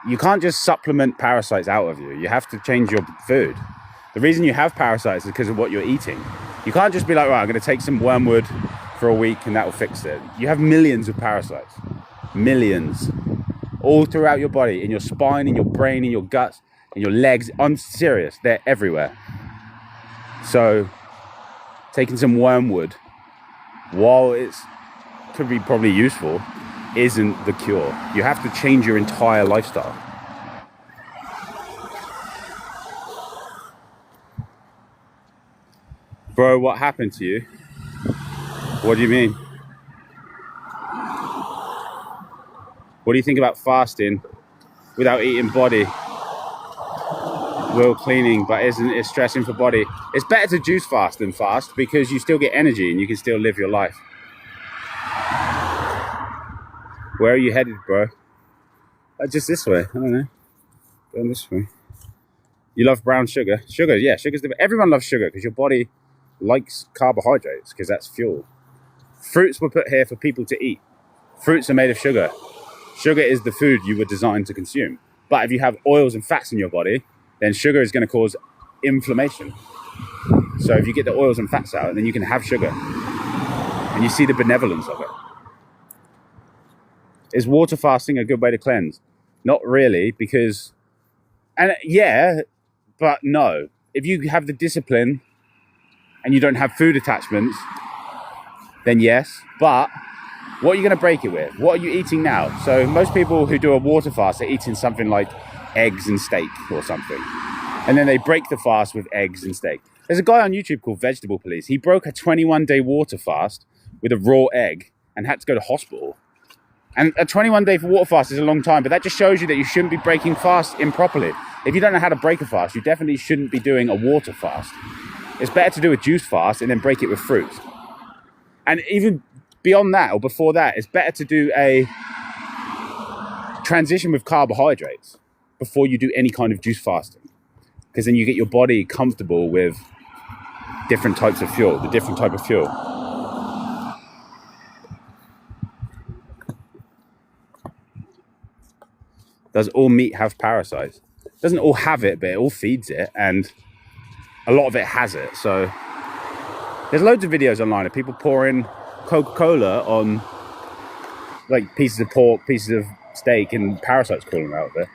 you can't just supplement parasites out of you. You have to change your food. The reason you have parasites is because of what you're eating. You can't just be like, right, I'm going to take some wormwood for a week and that will fix it. You have millions of parasites. Millions. All throughout your body, in your spine, in your brain, in your guts, in your legs. I'm serious. They're everywhere. So, taking some wormwood, while it could be probably useful, isn't the cure. You have to change your entire lifestyle. Bro, what happened to you? What do you mean? What do you think about fasting without eating body? Will cleaning, but isn't it stressing for body? It's better to juice fast than fast because you still get energy and you can still live your life. Where are you headed, bro? Just this way. I don't know. Going this way. You love brown sugar? Sugar, yeah, sugar's the... Everyone loves sugar because your body likes carbohydrates because that's fuel. Fruits were put here for people to eat. Fruits are made of sugar. Sugar is the food you were designed to consume. But if you have oils and fats in your body, then sugar is going to cause inflammation. So if you get the oils and fats out, then you can have sugar. And you see the benevolence of it. Is water fasting a good way to cleanse? Not really, because... And yeah, but no. If you have the discipline and you don't have food attachments, then yes. But what are you going to break it with? What are you eating now? So most people who do a water fast are eating something like eggs and steak or something. And then they break the fast with eggs and steak. There's a guy on YouTube called Vegetable Police. He broke a 21-day water fast with a raw egg and had to go to hospital. And a 21-day water fast is a long time, but that just shows you that you shouldn't be breaking fast improperly. If you don't know how to break a fast, you definitely shouldn't be doing a water fast. It's better to do a juice fast and then break it with fruits. And even beyond that, or before that, it's better to do a transition with carbohydrates before you do any kind of juice fasting. Because then you get your body comfortable with different types of fuel, the different type of fuel. Does all meat have parasites? It doesn't all have it, but it all feeds it, and a lot of it has it. So there's loads of videos online of people pouring Coca-Cola on like pieces of pork, pieces of steak, and parasites crawling out of it.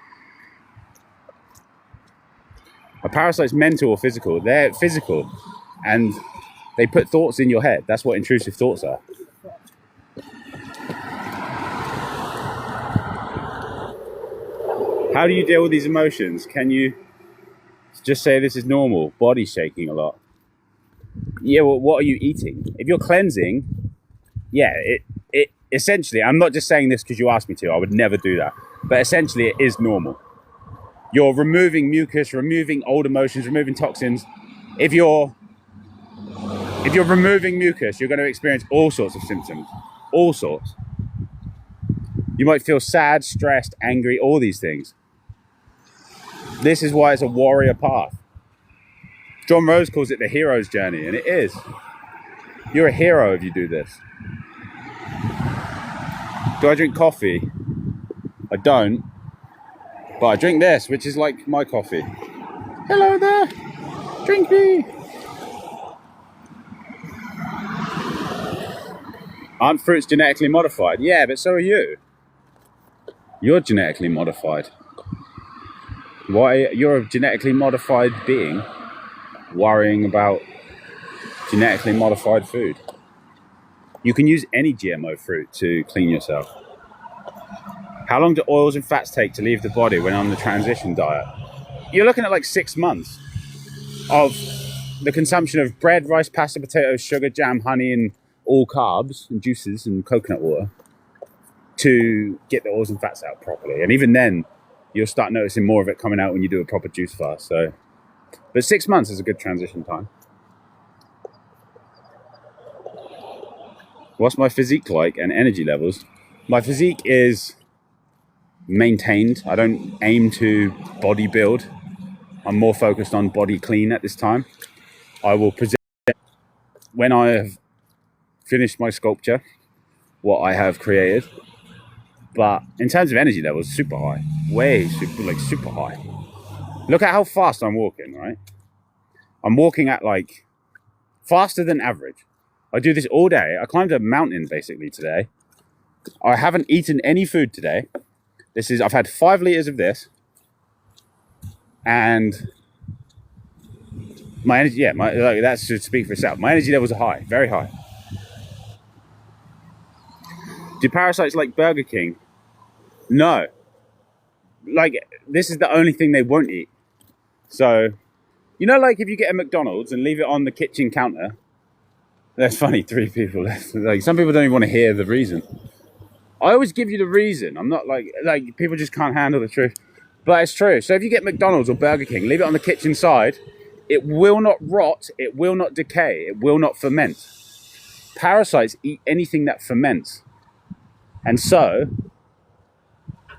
A parasite's mental or physical? They're physical, and they put thoughts in your head. That's what intrusive thoughts are. How do you deal with these emotions? Can you just say this is normal? Body shaking a lot. Yeah, well, what are you eating? If you're cleansing, yeah, it essentially, I'm not just saying this because you asked me to, I would never do that. But essentially it is normal. You're removing mucus, removing old emotions, removing toxins. If you're removing mucus, you're going to experience all sorts of symptoms. All sorts. You might feel sad, stressed, angry, all these things. This is why it's a warrior path. John Rose calls it the hero's journey, and it is. You're a hero if you do this. Do I drink coffee? I don't. But I drink this, which is like my coffee. Hello there. Drink me. Aren't fruits genetically modified? Yeah, but so are you. You're genetically modified. Why? You're a genetically modified being worrying about genetically modified food. You can use any GMO fruit to clean yourself. How long do oils and fats take to leave the body when on the transition diet? You're looking at like 6 months of the consumption of bread, rice, pasta, potatoes, sugar, jam, honey, and all carbs and juices and coconut water to get the oils and fats out properly. And even then, you'll start noticing more of it coming out when you do a proper juice fast. So, but 6 months is a good transition time. What's my physique like and energy levels? My physique is maintained. I don't aim to bodybuild. I'm more focused on body clean at this time. I will present when I have finished my sculpture, what I have created. But in terms of energy levels, super high, super high. Look at how fast I'm walking, right? I'm walking at like faster than average. I do this all day. I climbed a mountain basically today. I haven't eaten any food today. I've had 5 liters of this, and my energy, that should speak for itself. My energy levels are high, very high. Do parasites like Burger King? No. Like, this is the only thing they won't eat. So, like if you get a McDonald's and leave it on the kitchen counter, that's funny, 3 people left. Like, some people don't even want to hear the reason. I always give you the reason. I'm not like people just can't handle the truth. But it's true. So if you get McDonald's or Burger King, leave it on the kitchen side, it will not rot, it will not decay, it will not ferment. Parasites eat anything that ferments. And so,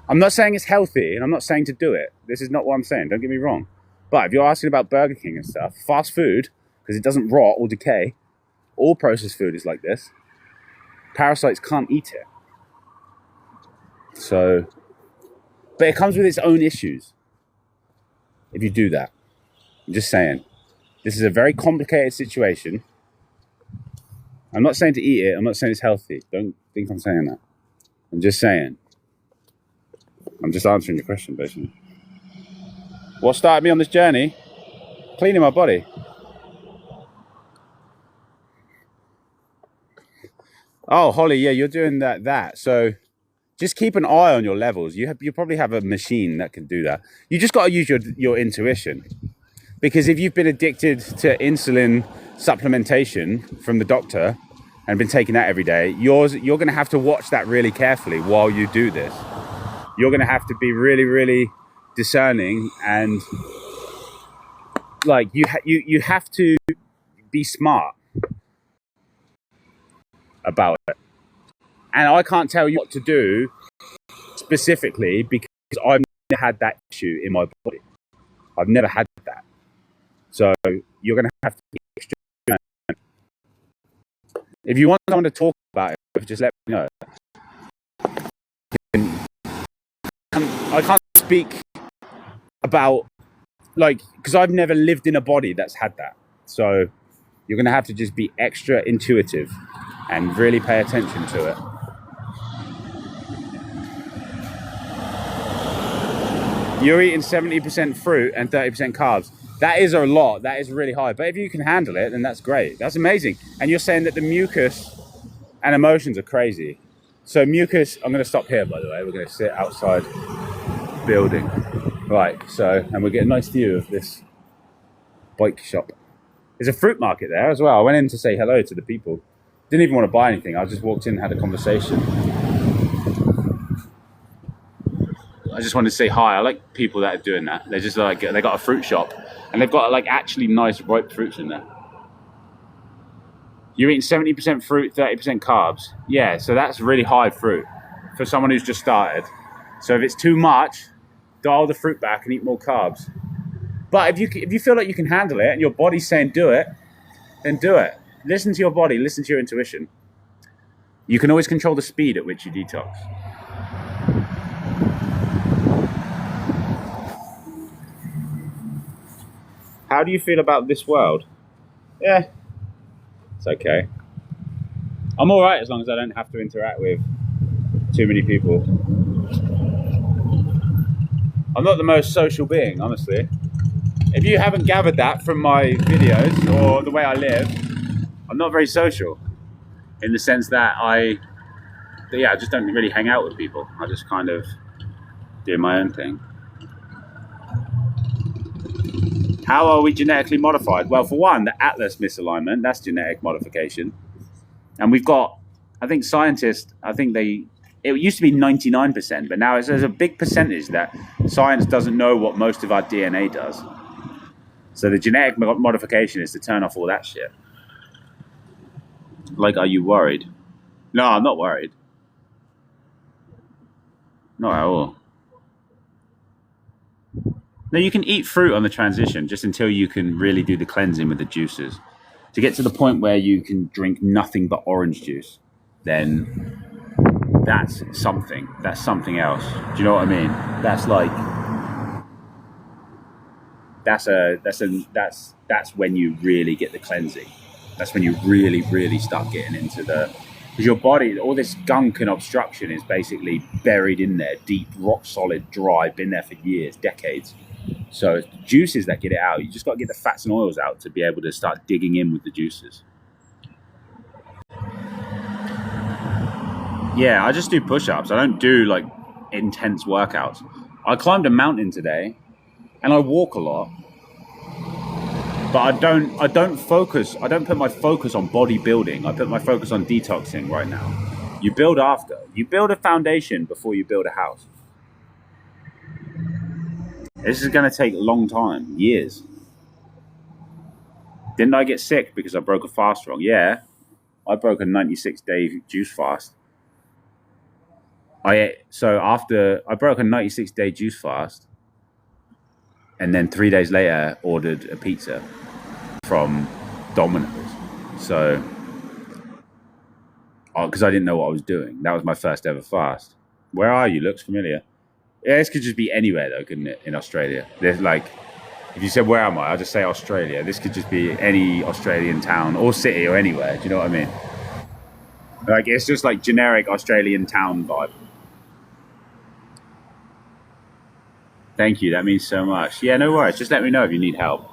I'm not saying it's healthy, and I'm not saying to do it. This is not what I'm saying, don't get me wrong. But if you're asking about Burger King and stuff, fast food, because it doesn't rot or decay, all processed food is like this, parasites can't eat it. So, but it comes with its own issues if you do that. I'm just saying, this is a very complicated situation. I'm not saying to eat it, I'm not saying it's healthy. Don't think I'm saying that. I'm just saying. I'm just answering your question, basically. What started me on this journey? Cleaning my body. Oh, Holly, yeah, you're doing that. So just keep an eye on your levels. You probably have a machine that can do that. You just got to use your intuition. Because if you've been addicted to insulin supplementation from the doctor and been taking that every day, you're going to have to watch that really carefully while you do this. You're going to have to be really, really discerning, and like you have to be smart about it. And I can't tell you what to do specifically because I've never had that issue in my body. I've never had that. So you're going to have to be extra. If you want someone to talk about it, just let me know. I can't speak about, because I've never lived in a body that's had that. So you're going to have to just be extra intuitive and really pay attention to it. You're eating 70% fruit and 30% carbs. That is a lot. That is really high. But if you can handle it, then that's great. That's amazing. And you're saying that the mucus and emotions are crazy. So mucus, I'm going to stop here, by the way. We're going to sit outside the building. Right, and we'll get a nice view of this bike shop. There's a fruit market there as well. I went in to say hello to the people. Didn't even want to buy anything. I just walked in and had a conversation. I just wanted to say hi. I like people that are doing that. They're just like, they got a fruit shop and they've got like actually nice ripe fruits in there. You're eating 70% fruit, 30% carbs. Yeah, so that's really high fruit for someone who's just started. So if it's too much, dial the fruit back and eat more carbs. But if you feel like you can handle it and your body's saying do it, then do it. Listen to your body, listen to your intuition. You can always control the speed at which you detox. How do you feel about this world? Yeah, it's okay. I'm all right as long as I don't have to interact with too many people. I'm not the most social being, honestly. If you haven't gathered that from my videos or the way I live, I'm not very social in the sense that I just don't really hang out with people. I just kind of do my own thing. How are we genetically modified? Well, for one, the Atlas misalignment, that's genetic modification. And we've got, I think scientists, it used to be 99%, but now there's a big percentage that science doesn't know what most of our DNA does. So the genetic modification is to turn off all that shit. Like, are you worried? No, I'm not worried. Not at all. No, you can eat fruit on the transition just until you can really do the cleansing with the juices. To get to the point where you can drink nothing but orange juice, then that's something. That's something else. Do you know what I mean? That's like that's when you really get the cleansing. That's when you really start getting into the, because your body, all this gunk and obstruction is basically buried in there, deep, rock solid, dry, been there for years, decades. So it's the juices that get it out. You just got to get the fats and oils out to be able to start digging in with the juices. Yeah, I just do push-ups. I don't do like intense workouts. I climbed a mountain today and I walk a lot. But I don't focus, I don't put my focus on bodybuilding. I put my focus on detoxing right now. You build after. You build a foundation before you build a house. This is going to take a long time, years. Didn't I get sick because I broke a fast wrong? Yeah, I broke a 96-day juice fast. After I broke a 96-day juice fast, and then 3 days later ordered a pizza from Domino's. So, because I didn't know what I was doing. That was my first ever fast. Where are you? Looks familiar. Yeah, this could just be anywhere though, couldn't it? In Australia. There's like, if you said where am I, I'll just say Australia. This could just be any Australian town or city or anywhere. Do you know what I mean? Like, it's just like generic Australian town vibe. Thank you. That means so much. Yeah, no worries. Just let me know if you need help.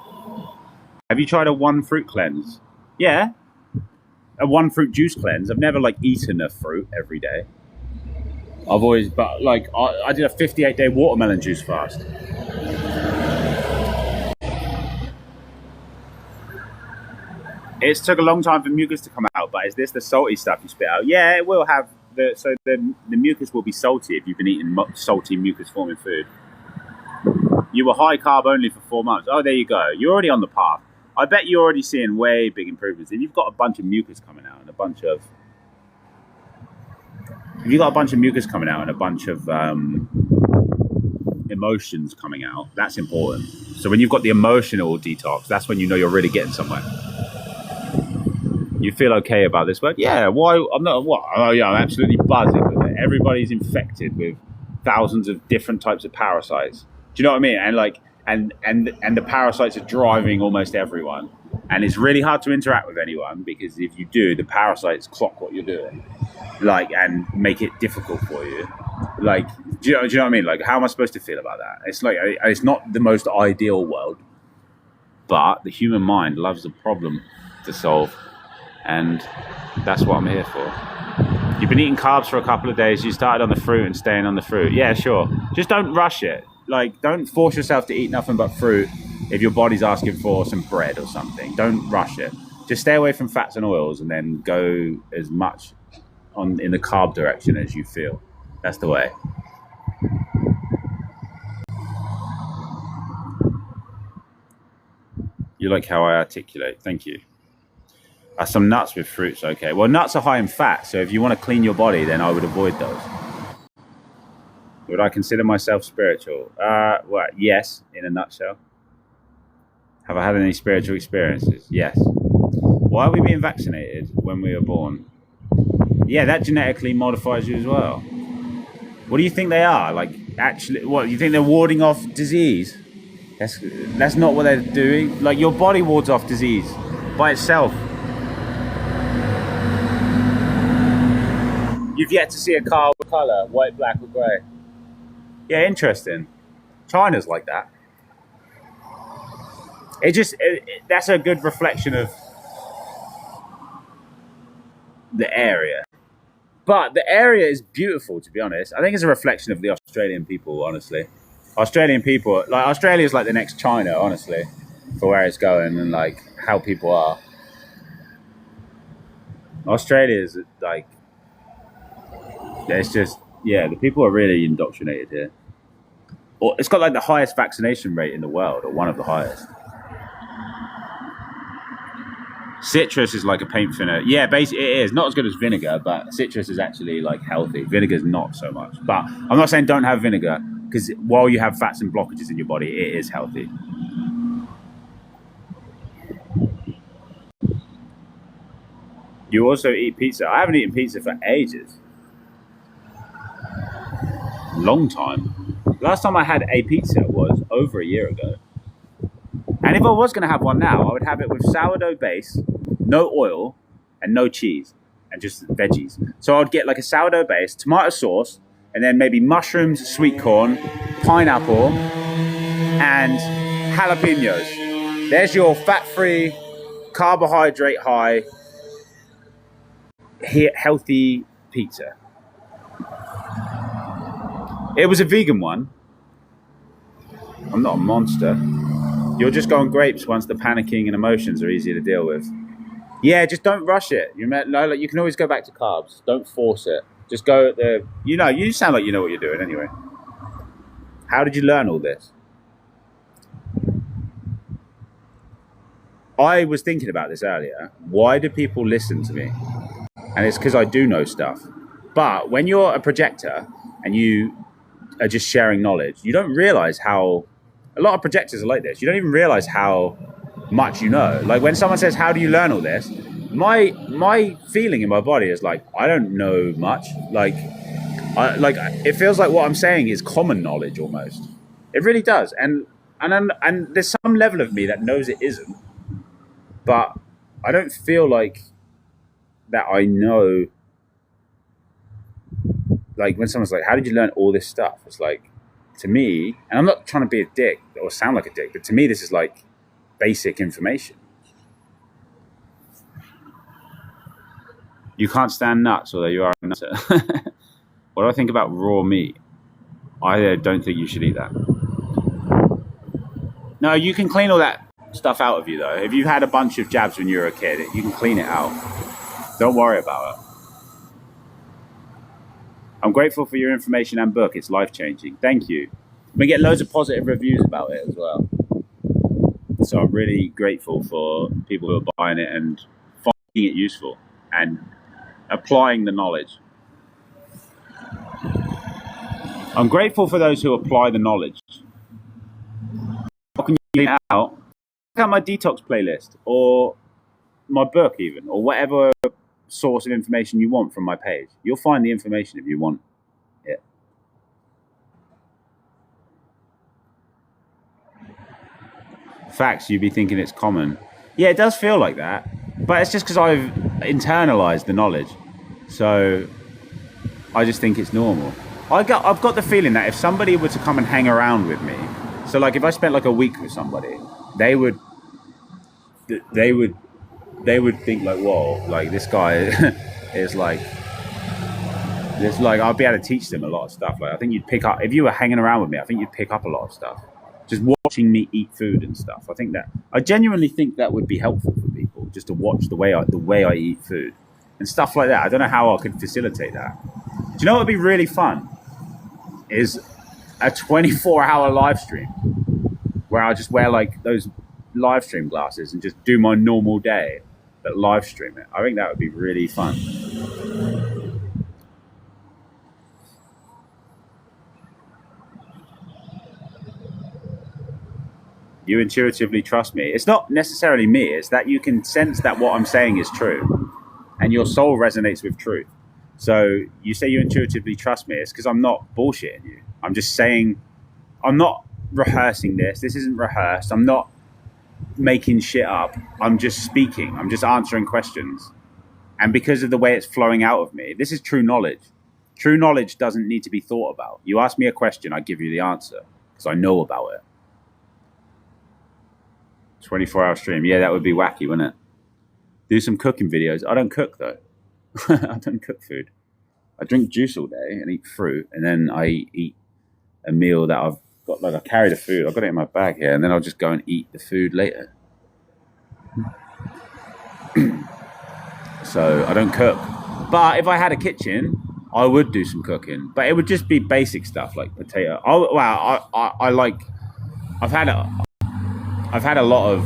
Have you tried a one fruit cleanse? Yeah. A one fruit juice cleanse. I've never like eaten a fruit every day. I've always, but like, I did a 58-day watermelon juice fast. It took a long time for mucus to come out, but is this the salty stuff you spit out? Yeah, it will have the mucus will be salty if you've been eating salty mucus forming food. You were high carb only for 4 months. Oh, there you go. You're already on the path. I bet you're already seeing way big improvements. If you've got a bunch of mucus coming out and a bunch of emotions coming out, that's important. So when you've got the emotional detox, that's when you know you're really getting somewhere. You feel okay about this work? Yeah. Why? I'm not. What? Oh yeah, I'm absolutely buzzing with it. Everybody's infected with thousands of different types of parasites. Do you know what I mean? And like, and the parasites are driving almost everyone. And it's really hard to interact with anyone because if you do, the parasites clock what you're doing, like, and make it difficult for you. Like, do you know what I mean? Like, how am I supposed to feel about that? It's like, it's not the most ideal world, but the human mind loves a problem to solve. And that's what I'm here for. You've been eating carbs for a couple of days. You started on the fruit and staying on the fruit. Yeah, sure. Just don't rush it. Like, don't force yourself to eat nothing but fruit if your body's asking for some bread or something. Don't rush it. Just stay away from fats and oils and then go as much in the carb direction as you feel. That's the way. You like how I articulate. Thank you. Some nuts with fruits, okay. Well, nuts are high in fat, so if you want to clean your body, then I would avoid those. Would I consider myself spiritual? Well, yes, in a nutshell. Have I had any spiritual experiences? Yes. Why are we being vaccinated when we were born? Yeah, that genetically modifies you as well. What do you think they are? Like, actually, what, you think they're warding off disease? That's not what they're doing. Like, your body wards off disease by itself. You've yet to see a car with colour, white, black, or grey. Yeah, interesting. China's like that. That's a good reflection of the area. But the area is beautiful, to be honest. I think it's a reflection of the Australian people, honestly. Australian people, like, Australia's like the next China, honestly, for where it's going and like how people are. Australia's like, it's just, yeah, the people are really indoctrinated here. Or it's got like the highest vaccination rate in the world, or one of the highest. Citrus is like a paint thinner. Yeah, basically it is. Not as good as vinegar, but citrus is actually like healthy. Vinegar's not so much. But I'm not saying don't have vinegar. because while you have fats and blockages in your body, it is healthy. You also eat pizza. I haven't eaten pizza for ages. Long time. Last time I had a pizza was over a year ago. And if I was going to have one now, I would have it with sourdough base, no oil, and no cheese, and just veggies. So I'd get like a sourdough base, tomato sauce, and then maybe mushrooms, sweet corn, pineapple, and jalapenos. There's your fat-free, carbohydrate-high, healthy pizza. It was a vegan one. I'm not a monster. You'll just go on grapes once the panicking and emotions are easier to deal with. Yeah, just don't rush it. You can always go back to carbs. Don't force it. Just go at the... you sound like you know what you're doing anyway. How did you learn all this? I was thinking about this earlier. Why do people listen to me? And it's because I do know stuff. But when you're a projector and you are just sharing knowledge, you don't realize how... A lot of projectors are like this. You don't even realize how much you know. Like when someone says, how do you learn all this? My feeling in my body is like, I don't know much. It feels like what I'm saying is common knowledge almost. It really does. And there's some level of me that knows it isn't. But I don't feel like that I know. Like when someone's like, how did you learn all this stuff? It's like, to me, and I'm not trying to be a dick or sound like a dick, but to me, this is like basic information. You can't stand nuts, although you are a nutter. What do I think about raw meat? I don't think you should eat that. No, you can clean all that stuff out of you, though. If you've had a bunch of jabs when you were a kid, you can clean it out. Don't worry about it. I'm grateful for your information and book. It's life-changing. Thank you. We get loads of positive reviews about it as well. So I'm really grateful for people who are buying it and finding it useful and applying the knowledge. I'm grateful for those who apply the knowledge. How can you get it out? Check out my Detox playlist or my book even, or whatever source of information you want from my page. You'll find the information if you want it. Facts, you'd be thinking it's common. Yeah, it does feel like that, but it's just because I've internalized the knowledge. So I just think it's normal. I've got the feeling that if somebody were to come and hang around with me, so like if I spent like a week with somebody, they would think like, whoa, like this guy is like, there's like, I'll be able to teach them a lot of stuff. Like I think you'd pick up, if you were hanging around with me, I think you'd pick up a lot of stuff. Just watching me eat food and stuff. I genuinely think that would be helpful for people, just to watch the way I eat food and stuff like that. I don't know how I could facilitate that. Do you know what would be really fun? Is a 24-hour live stream where I just wear like those live stream glasses and just do my normal day, but live stream it. I think that would be really fun. You intuitively trust me. It's not necessarily me. It's that you can sense that what I'm saying is true and your soul resonates with truth. So you say you intuitively trust me. It's because I'm not bullshitting you. I'm just saying, I'm not rehearsing this. This isn't rehearsed. I'm not making shit up. I'm just speaking. I'm just answering questions. And because of the way it's flowing out of me, this is true knowledge. True knowledge doesn't need to be thought about. You ask me a question, I give you the answer because I know about it. 24-hour stream. Yeah, that would be wacky, wouldn't it? Do some cooking videos. I don't cook though. I don't cook food. I drink juice all day and eat fruit, and then I eat a meal that I've got. Like I carry the food. I've got it in my bag here, and then I'll just go and eat the food later. So I don't cook. But if I had a kitchen, I would do some cooking. But it would just be basic stuff like potato. I've had a lot of.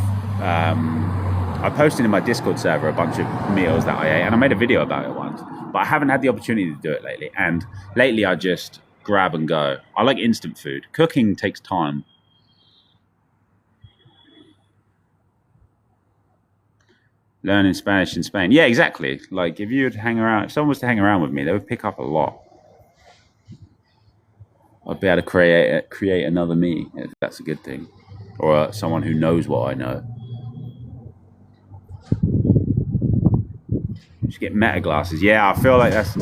I posted in my Discord server a bunch of meals that I ate, and I made a video about it once, but I haven't had the opportunity to do it lately. And lately I just grab and go. I like instant food. Cooking takes time. Learning Spanish in Spain. Yeah, exactly. Like if if someone was to hang around with me, they would pick up a lot. I'd be able to create another me, if that's a good thing, or someone who knows what I know. Just get meta glasses. Yeah, I feel like that's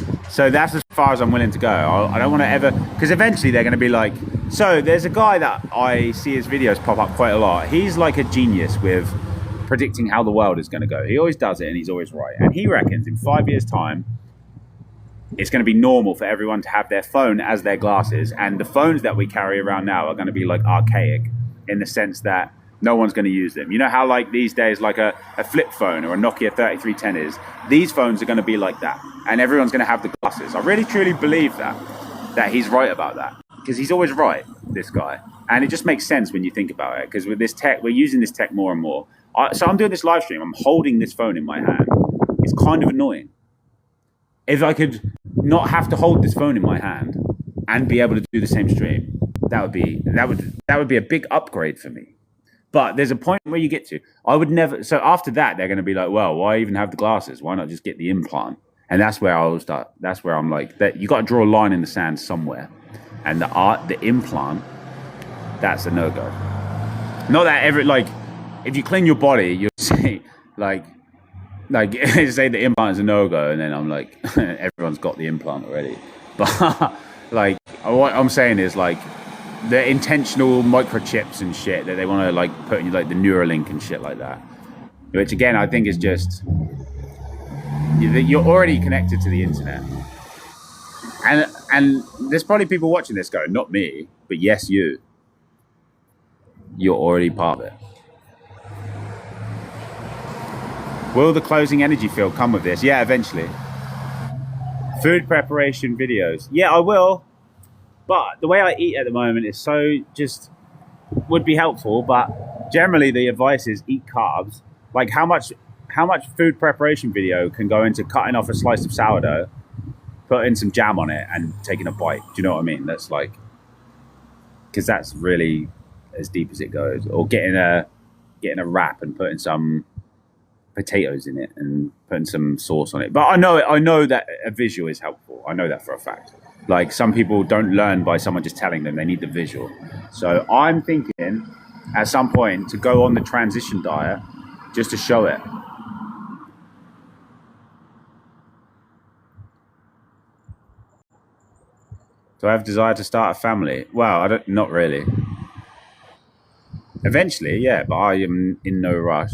as far as I'm willing to go. I don't want to ever, because eventually they're going to be like. So there's a guy that I see his videos pop up quite a lot. He's like a genius with predicting how the world is going to go. He always does it, and he's always right. And he reckons in 5 years' time, it's going to be normal for everyone to have their phone as their glasses, and the phones that we carry around now are going to be like archaic in the sense that no one's going to use them. You know how like these days like a flip phone or a Nokia 3310 is? These phones are going to be like that, and everyone's going to have the glasses. I really truly believe that he's right about that, because he's always right, this guy. And it just makes sense when you think about it, because with this tech, we're using this tech more and more. So I'm doing this live stream, I'm holding this phone in my hand. It's kind of annoying. If I could not have to hold this phone in my hand and be able to do the same stream, that would be a big upgrade for me. But there's a point where you get to. I would never. So after that, they're going to be like, well, why even have the glasses? Why not just get the implant? And that's where I'll start. That's where I'm like, that you got to draw a line in the sand somewhere. And the implant, that's a no go. Not that if you clean your body, you'll see like say the implant is a no-go, and then I'm like, everyone's got the implant already. But like, what I'm saying is like the intentional microchips and shit that they want to like put in like the Neuralink and shit like that, which again I think is just, you're already connected to the internet, and there's probably people watching this going, not me, but yes, you're already part of it. Will the closing energy field come with this? Yeah, eventually. Food preparation videos. Yeah, I will. But the way I eat at the moment is would be helpful. But generally the advice is eat carbs. Like how much food preparation video can go into cutting off a slice of sourdough, putting some jam on it and taking a bite? Do you know what I mean? That's like, because that's really as deep as it goes. Or getting a wrap and putting some potatoes in it and putting some sauce on it. But I know that a visual is helpful. I know that for a fact. Like some people don't learn by someone just telling them, they need the visual. So I'm thinking at some point to go on the transition diet just to show it. Do I have desire to start a family? Well, not really. Eventually, yeah, but I am in no rush.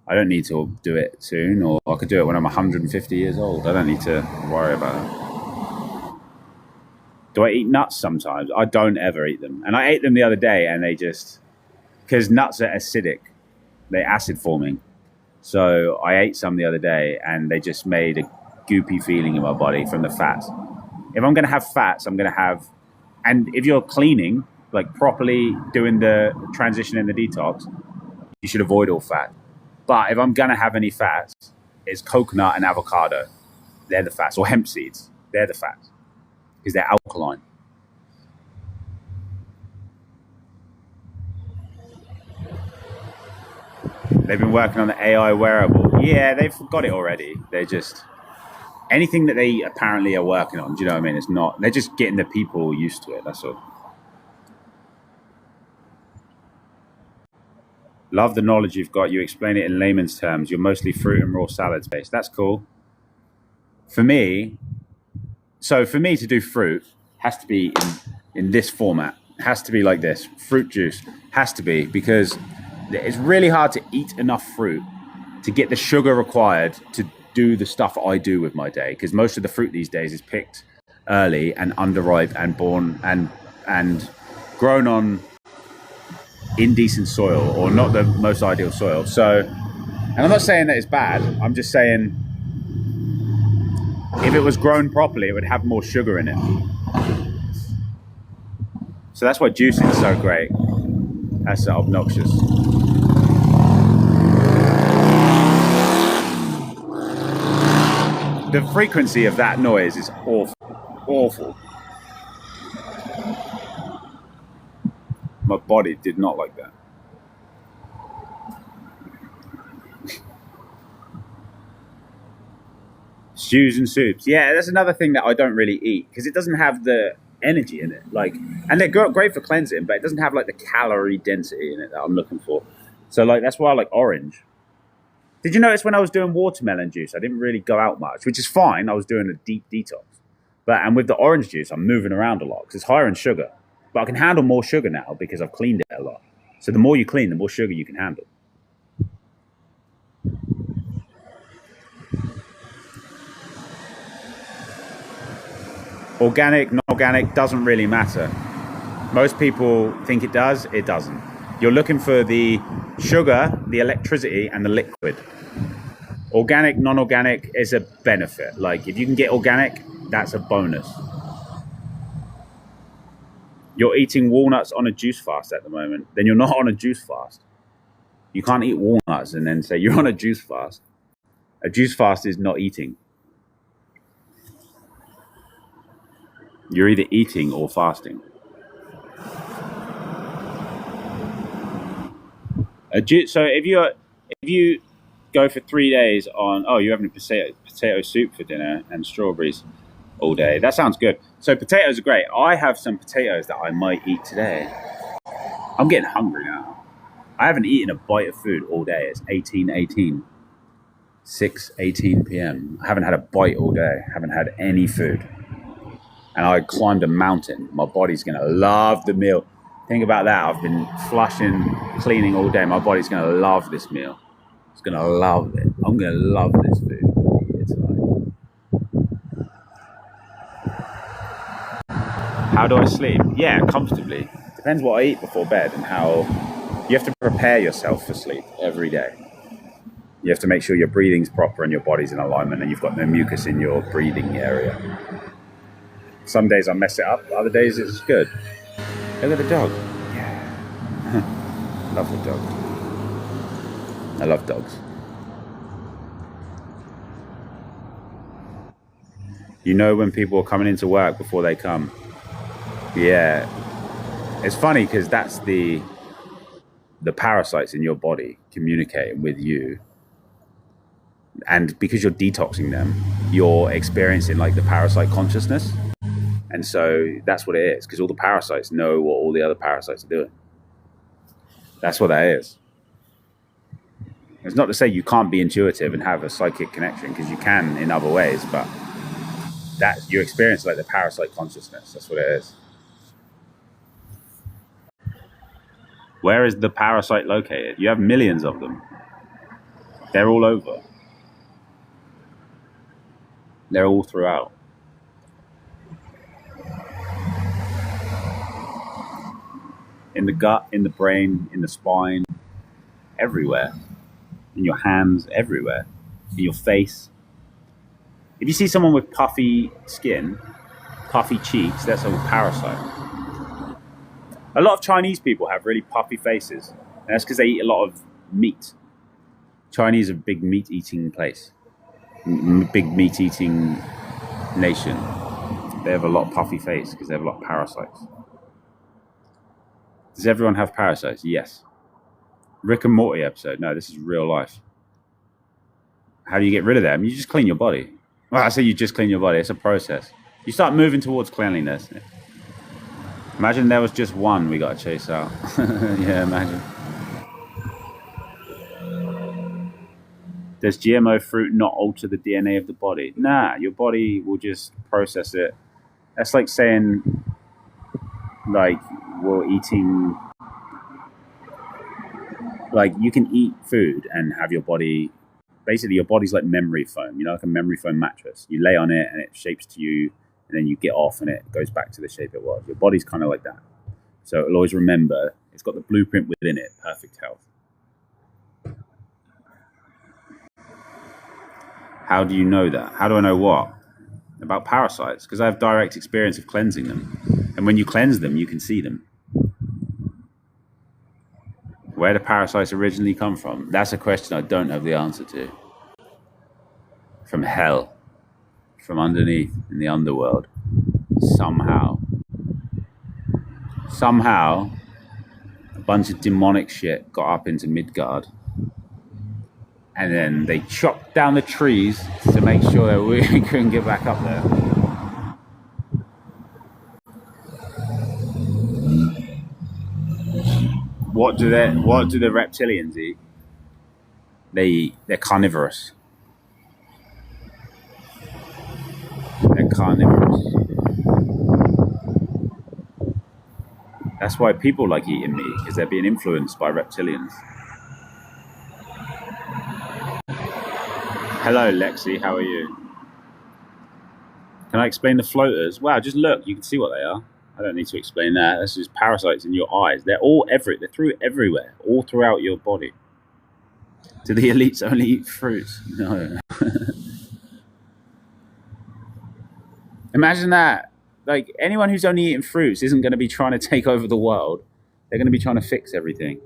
I don't need to do it soon, or I could do it when I'm 150 years old. I don't need to worry about it. Do I eat nuts sometimes? I don't ever eat them. And I ate them the other day, and because nuts are acidic, they're acid forming. So I ate some the other day, and they just made a goopy feeling in my body from the fats. If I'm going to have fats, I'm going to have, and if you're cleaning, like properly doing the transition in the detox, you should avoid all fat. But if I'm going to have any fats, it's coconut and avocado. They're the fats. Or hemp seeds. They're the fats. Because they're alkaline. They've been working on the AI wearable. Yeah, they've got it already. They're just... anything that they apparently are working on, do you know what I mean? It's not... they're just getting the people used to it, that's all. Love the knowledge you've got. You explain it in layman's terms. You're mostly fruit and raw salads based. That's cool. For me to do fruit has to be in this format. It has to be like this. Fruit juice has to be, because it's really hard to eat enough fruit to get the sugar required to do the stuff I do with my day. Because most of the fruit these days is picked early and underripe and born and grown on indecent soil, or not the most ideal soil. So, and I'm not saying that it's bad, I'm just saying if it was grown properly, it would have more sugar in it. So that's why juicing is so great. That's so obnoxious. The frequency of that noise is awful. My body did not like that. Stews and soups. Yeah, that's another thing that I don't really eat because it doesn't have the energy in it. Like, and they're great for cleansing, but it doesn't have like the calorie density in it that I'm looking for. So like that's why I like orange. Did you notice when I was doing watermelon juice, I didn't really go out much, which is fine. I was doing a deep detox, and with the orange juice, I'm moving around a lot because it's higher in sugar. But I can handle more sugar now because I've cleaned it a lot. So the more you clean, the more sugar you can handle. Organic, non-organic, doesn't really matter. Most people think it does, it doesn't. You're looking for the sugar, the electricity, and the liquid. Organic, non-organic is a benefit. Like if you can get organic, that's a bonus. You're eating walnuts on a juice fast at the moment, then you're not on a juice fast. You can't eat walnuts and then say you're on a juice fast. A juice fast is not eating. You're either eating or fasting. So if you go for 3 days on, oh, you're having potato soup for dinner and strawberries all day. That sounds good. So potatoes are great. I have some potatoes that I might eat today. I'm getting hungry now. I haven't eaten a bite of food all day. It's 18:18. 6:18 p.m. I haven't had a bite all day. I haven't had any food. And I climbed a mountain. My body's going to love the meal. Think about that. I've been flushing, cleaning all day. My body's going to love this meal. It's going to love it. I'm going to love this food here tonight. How do I sleep? Yeah, comfortably. Depends what I eat before bed and how you have to prepare yourself for sleep every day. You have to make sure your breathing's proper and your body's in alignment and you've got no mucus in your breathing area. Some days I mess it up, other days it's good. Look at the dog. Yeah. Love the dog. I love dogs. You know when people are coming into work before they come. Yeah. It's funny because that's the parasites in your body communicating with you. And because you're detoxing them, you're experiencing like the parasite consciousness. And so that's what it is, because all the parasites know what all the other parasites are doing. That's what that is. It's not to say you can't be intuitive and have a psychic connection, because you can in other ways, but that you experience like the parasite consciousness. That's what it is. Where is the parasite located? You have millions of them. They're all over. They're all throughout. In the gut, in the brain, in the spine, everywhere. In your hands, everywhere. In your face. If you see someone with puffy skin, puffy cheeks, that's a parasite. A lot of Chinese people have really puffy faces. And that's because they eat a lot of meat. Chinese are a big meat-eating place. Big meat-eating nation. They have a lot of puffy face because they have a lot of parasites. Does everyone have parasites? Yes. Rick and Morty episode. No, this is real life. How do you get rid of them? You just clean your body. Well, I say you just clean your body. It's a process. You start moving towards cleanliness. Imagine there was just one we got to chase out. Yeah, imagine. Does GMO fruit not alter the DNA of the body? Nah, your body will just process it. That's like saying, like, we're eating, like, you can eat food and have your body, basically your body's like memory foam, you know, like a memory foam mattress. You lay on it and it shapes to you, and then you get off and it goes back to the shape it was. Your body's kind of like that. So it'll always remember, it's got the blueprint within it, perfect health. How do you know that? How do I know what? About parasites, because I have direct experience of cleansing them. And when you cleanse them, you can see them. Where do parasites originally come from? That's a question I don't have the answer to. From hell. From underneath, in the underworld. Somehow, bunch of demonic shit got up into Midgard, and then they chopped down the trees to make sure that we couldn't get back up there. What do the reptilians eat? They're carnivorous. They're carnivorous. That's why people like eating meat, because they're being influenced by reptilians. Hello, Lexi. How are you? Can I explain the floaters? Wow, just look. You can see what they are. I don't need to explain that. That's just parasites in your eyes. They're through everywhere, all throughout your body. Do the elites only eat fruits? No. Imagine that. Like, anyone who's only eating fruits isn't going to be trying to take over the world. They're going to be trying to fix everything.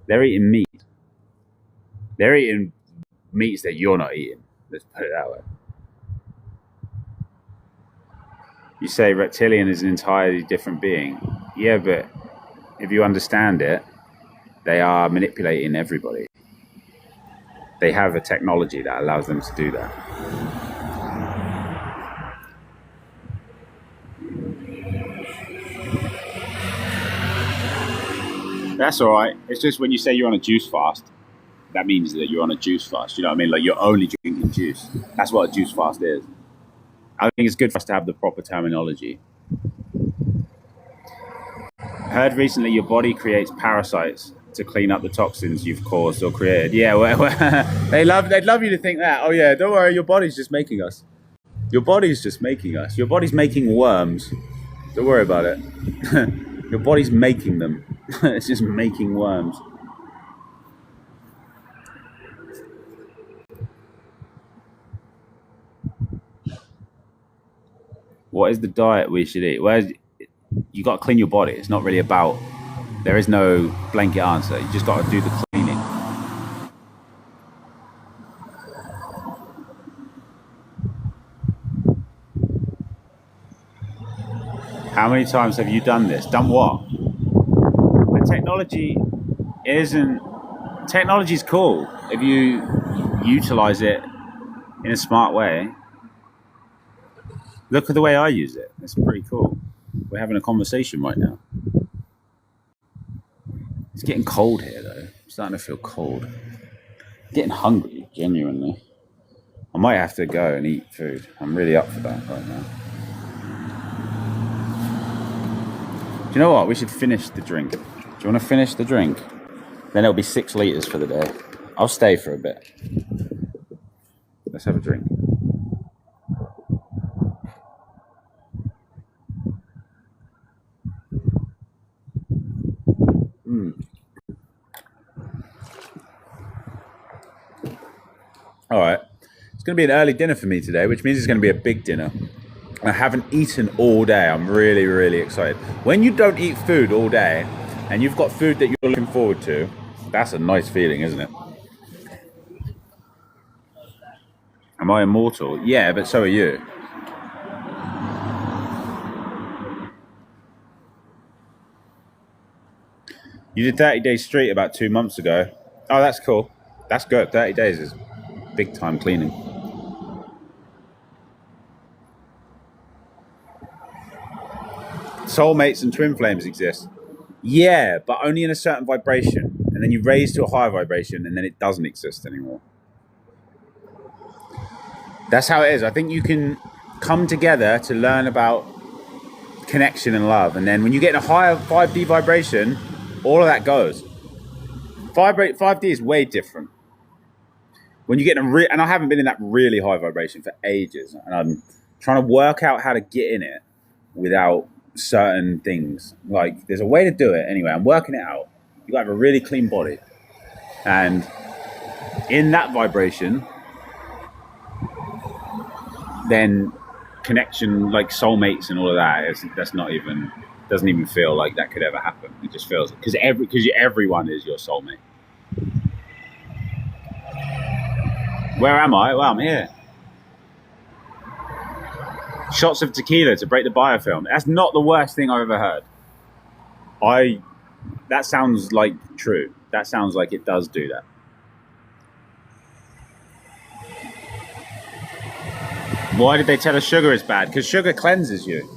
They're eating meat. They're eating meats that you're not eating. Let's put it that way. You say reptilian is an entirely different being. Yeah, but if you understand it, they are manipulating everybody. They have a technology that allows them to do that. That's all right. It's just when you say you're on a juice fast, that means that you're on a juice fast. You know what I mean? Like, you're only drinking juice. That's what a juice fast is. I think it's good for us to have the proper terminology. I heard recently your body creates parasites to clean up the toxins you've caused or created. Yeah, they'd love you to think that. Oh yeah, don't worry, your body's just making us. Your body's just making us. Your body's making worms. Don't worry about it. Your body's making them. It's just making worms. What is the diet we should eat? Well, you got to clean your body. It's not really about. There is no blanket answer. You just got to do the cleaning. How many times have you done this? Done what? The technology isn't. Technology is cool if you utilize it in a smart way. Look at the way I use it. It's pretty cool. We're having a conversation right now. It's getting cold here, though. I'm starting to feel cold. I'm getting hungry, genuinely. I might have to go and eat food. I'm really up for that right now. Do you know what? We should finish the drink. Do you want to finish the drink? Then it'll be 6 liters for the day. I'll stay for a bit. Let's have a drink. All right. It's going to be an early dinner for me today, which means it's going to be a big dinner. I haven't eaten all day. I'm really, really excited. When you don't eat food all day and you've got food that you're looking forward to, that's a nice feeling, isn't it? Am I immortal? Yeah, but so are you. You did 30 Days Straight about 2 months ago. Oh, that's cool. That's good. 30 days is big time cleaning. Soulmates and twin flames exist. Yeah, but only in a certain vibration. And then you raise to a higher vibration and then it doesn't exist anymore. That's how it is. I think you can come together to learn about connection and love. And then when you get in a higher 5D vibration, all of that goes. 5D is way different. When you get in and I haven't been in that really high vibration for ages. And I'm trying to work out how to get in it without certain things. Like, there's a way to do it anyway. I'm working it out. You got to have a really clean body. And in that vibration, then connection, like soulmates and all of that, doesn't even feel like that could ever happen. It just feels, because everyone is your soulmate. Where am I? Well, I'm here. Shots of tequila to break the biofilm. That's not the worst thing I've ever heard. That sounds like true. That sounds like it does do that. Why did they tell us sugar is bad? Because sugar cleanses you.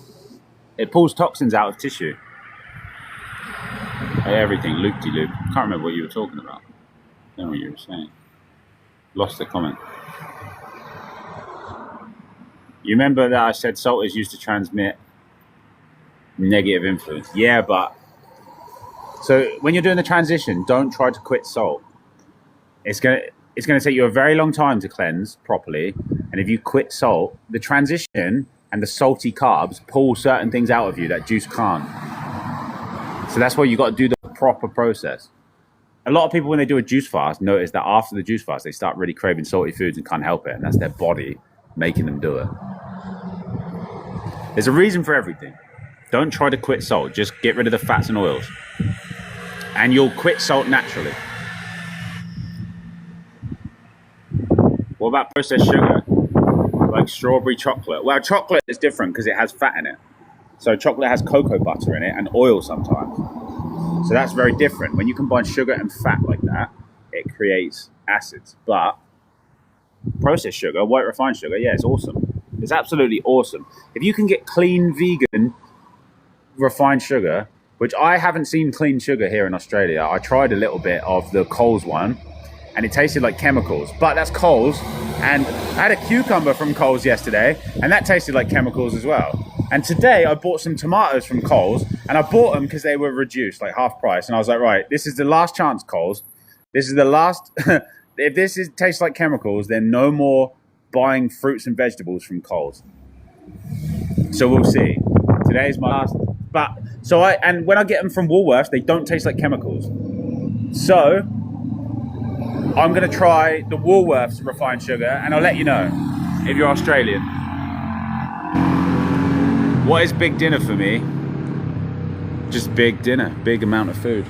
It pulls toxins out of tissue. Everything, loop-de-loop. Can't remember what you were talking about. I don't know what you were saying. Lost the comment. You remember that I said salt is used to transmit negative influence? Yeah, but... So when you're doing the transition, don't try to quit salt. It's gonna take you a very long time to cleanse properly. And if you quit salt, the transition and the salty carbs pull certain things out of you that juice can't. So that's why you got to do the proper process. A lot of people, when they do a juice fast, notice that after the juice fast, they start really craving salty foods and can't help it. And that's their body making them do it. There's a reason for everything. Don't try to quit salt. Just get rid of the fats and oils. And you'll quit salt naturally. What about processed sugar? Like strawberry chocolate. Well, chocolate is different because it has fat in it. So chocolate has cocoa butter in it and oil sometimes. So that's very different. When you combine sugar and fat like that, it creates acids. But processed sugar, white refined sugar, yeah, it's awesome. It's absolutely awesome. If you can get clean vegan refined sugar, which I haven't seen clean sugar here in Australia. I tried a little bit of the Coles one and it tasted like chemicals, but that's Coles. And I had a cucumber from Coles yesterday and that tasted like chemicals as well. And today I bought some tomatoes from Coles and I bought them because they were reduced, like half price. And I was like, right, this is the last chance, Coles. This is the last. If this tastes like chemicals, then no more buying fruits and vegetables from Coles. So we'll see. Today's my last. But and when I get them from Woolworths, they don't taste like chemicals. So I'm going to try the Woolworths refined sugar and I'll let you know if you're Australian. What is big dinner for me? Just big dinner, big amount of food.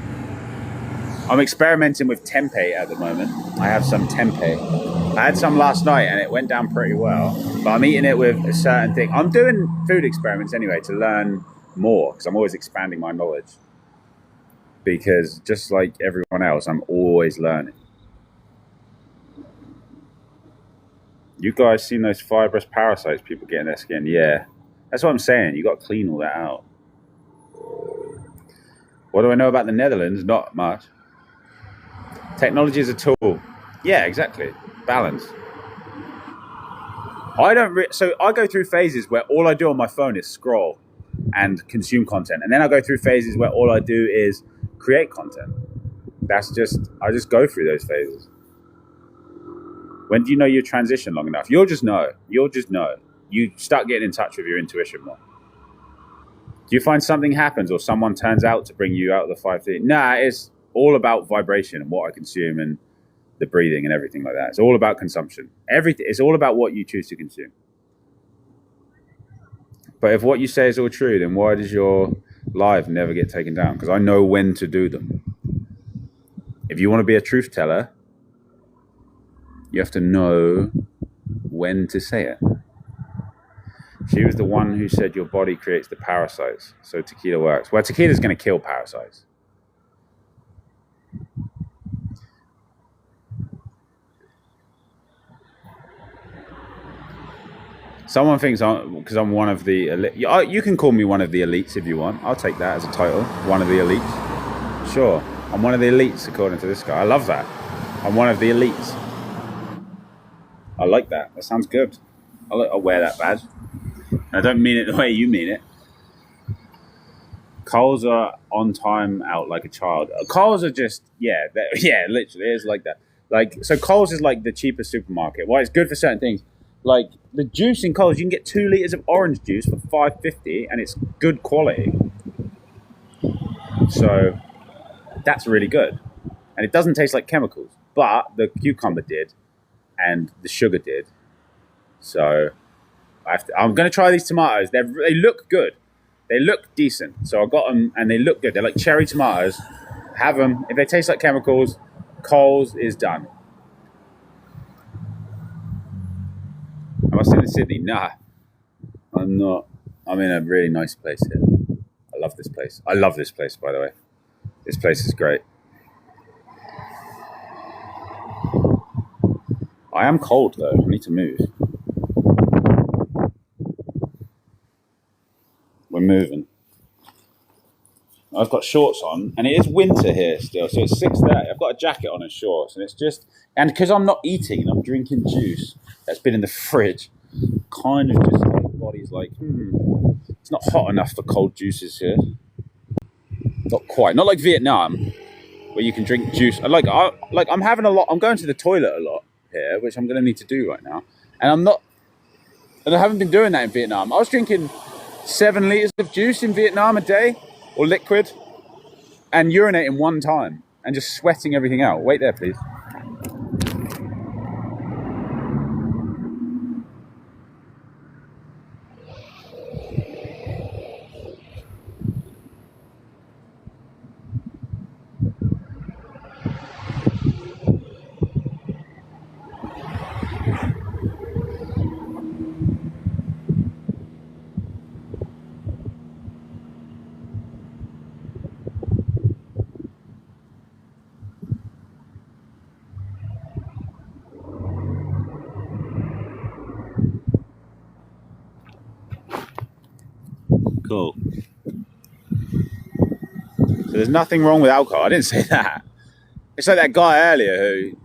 I'm experimenting with tempeh at the moment. I have some tempeh. I had some last night and it went down pretty well, but I'm eating it with a certain thing. I'm doing food experiments anyway to learn more because I'm always expanding my knowledge. Because just like everyone else, I'm always learning. You guys seen those fibrous parasites people get in their skin? Yeah. That's what I'm saying. You got to clean all that out. What do I know about the Netherlands? Not much. Technology is a tool. Yeah, exactly. Balance. So I go through phases where all I do on my phone is scroll and consume content. And then I go through phases where all I do is create content. I just go through those phases. When do you know you transition long enough? You'll just know. You start getting in touch with your intuition more. Do you find something happens or someone turns out to bring you out of the 5D? Nah, it's all about vibration and what I consume and the breathing and everything like that. It's all about consumption. Everything. It's all about what you choose to consume. But if what you say is all true, then why does your live never get taken down? Because I know when to do them. If you want to be a truth teller, you have to know when to say it. She was the one who said your body creates the parasites, so tequila works. Well, tequila is going to kill parasites. Someone thinks because I'm one of the elite. You can call me one of the elites if you want. I'll take that as a title. One of the elites. Sure. I'm one of the elites, according to this guy. I love that. I'm one of the elites. I like that. That sounds good. I'll wear that badge. I don't mean it the way you mean it. Coles are on time out like a child. Coles are just, literally, it's like that. Like, so Coles is like the cheapest supermarket. Well, it's good for certain things. Like, the juice in Coles, you can get 2 litres of orange juice for $5.50 and it's good quality. So, that's really good. And it doesn't taste like chemicals. But the cucumber did and the sugar did. So, I'm going to try these tomatoes. They look good. They look decent. So I got them and they look good. They're like cherry tomatoes. Have them. If they taste like chemicals, Coles is done. Am I still in Sydney? Nah, I'm not. I'm in a really nice place here. I love this place. I love this place, by the way. This place is great. I am cold though. I need to move. We're moving. I've got shorts on, and it is winter here still, so it's 6:30. I've got a jacket on and shorts, and it's just, and because I'm not eating and I'm drinking juice that's been in the fridge, kind of just my body's like, it's not hot enough for cold juices here. Not quite. Not like Vietnam, where you can drink juice. I'm having a lot. I'm going to the toilet a lot here, which I'm going to need to do right now, and I haven't been doing that in Vietnam. I was drinking 7 liters of juice in Vietnam a day, or liquid, and urinating one time, and just sweating everything out. Wait there, please. Cool. So there's nothing wrong with alcohol. I didn't say that. It's like that guy earlier who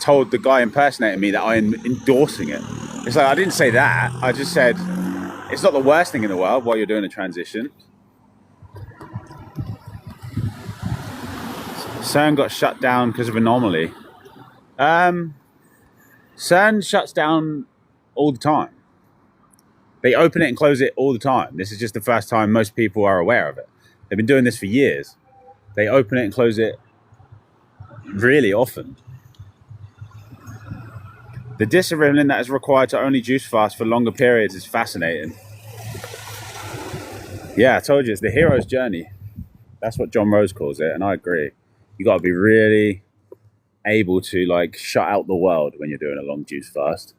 told the guy impersonating me that I'm endorsing it. It's like, I didn't say that. I just said it's not the worst thing in the world while you're doing a transition. CERN got shut down because of anomaly. CERN shuts down all the time. They open it and close it all the time. This is just the first time most people are aware of it. They've been doing this for years. They open it and close it really often. The discipline that is required to only juice fast for longer periods is fascinating. Yeah, I told you, it's the hero's journey. That's what John Rose calls it, and I agree. You got to be really able to like shut out the world when you're doing a long juice fast.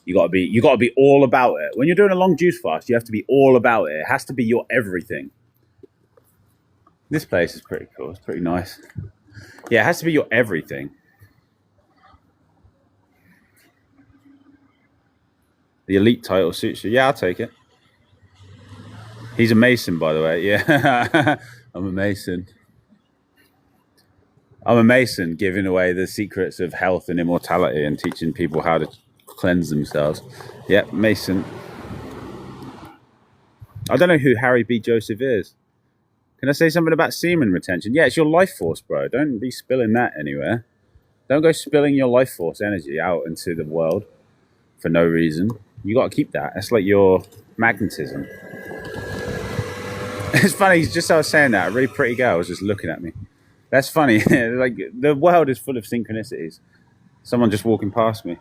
You got to be all about it. When you're doing a long juice fast, you have to be all about it. It has to be your everything. This place is pretty cool. It's pretty nice. Yeah, it has to be your everything. The elite title suits you. Yeah, I'll take it. He's a Mason, by the way. Yeah, I'm a Mason. I'm a Mason, giving away the secrets of health and immortality and teaching people how to cleanse themselves. Yep, Mason. I don't know who Harry B. Joseph is. Can I say something about semen retention? Yeah, it's your life force, bro. Don't be spilling that anywhere. Don't go spilling your life force energy out into the world for no reason. You got to keep that. That's like your magnetism. It's funny, just as I was saying that, a really pretty girl was just looking at me. That's funny. Like, the world is full of synchronicities. Someone just walking past me.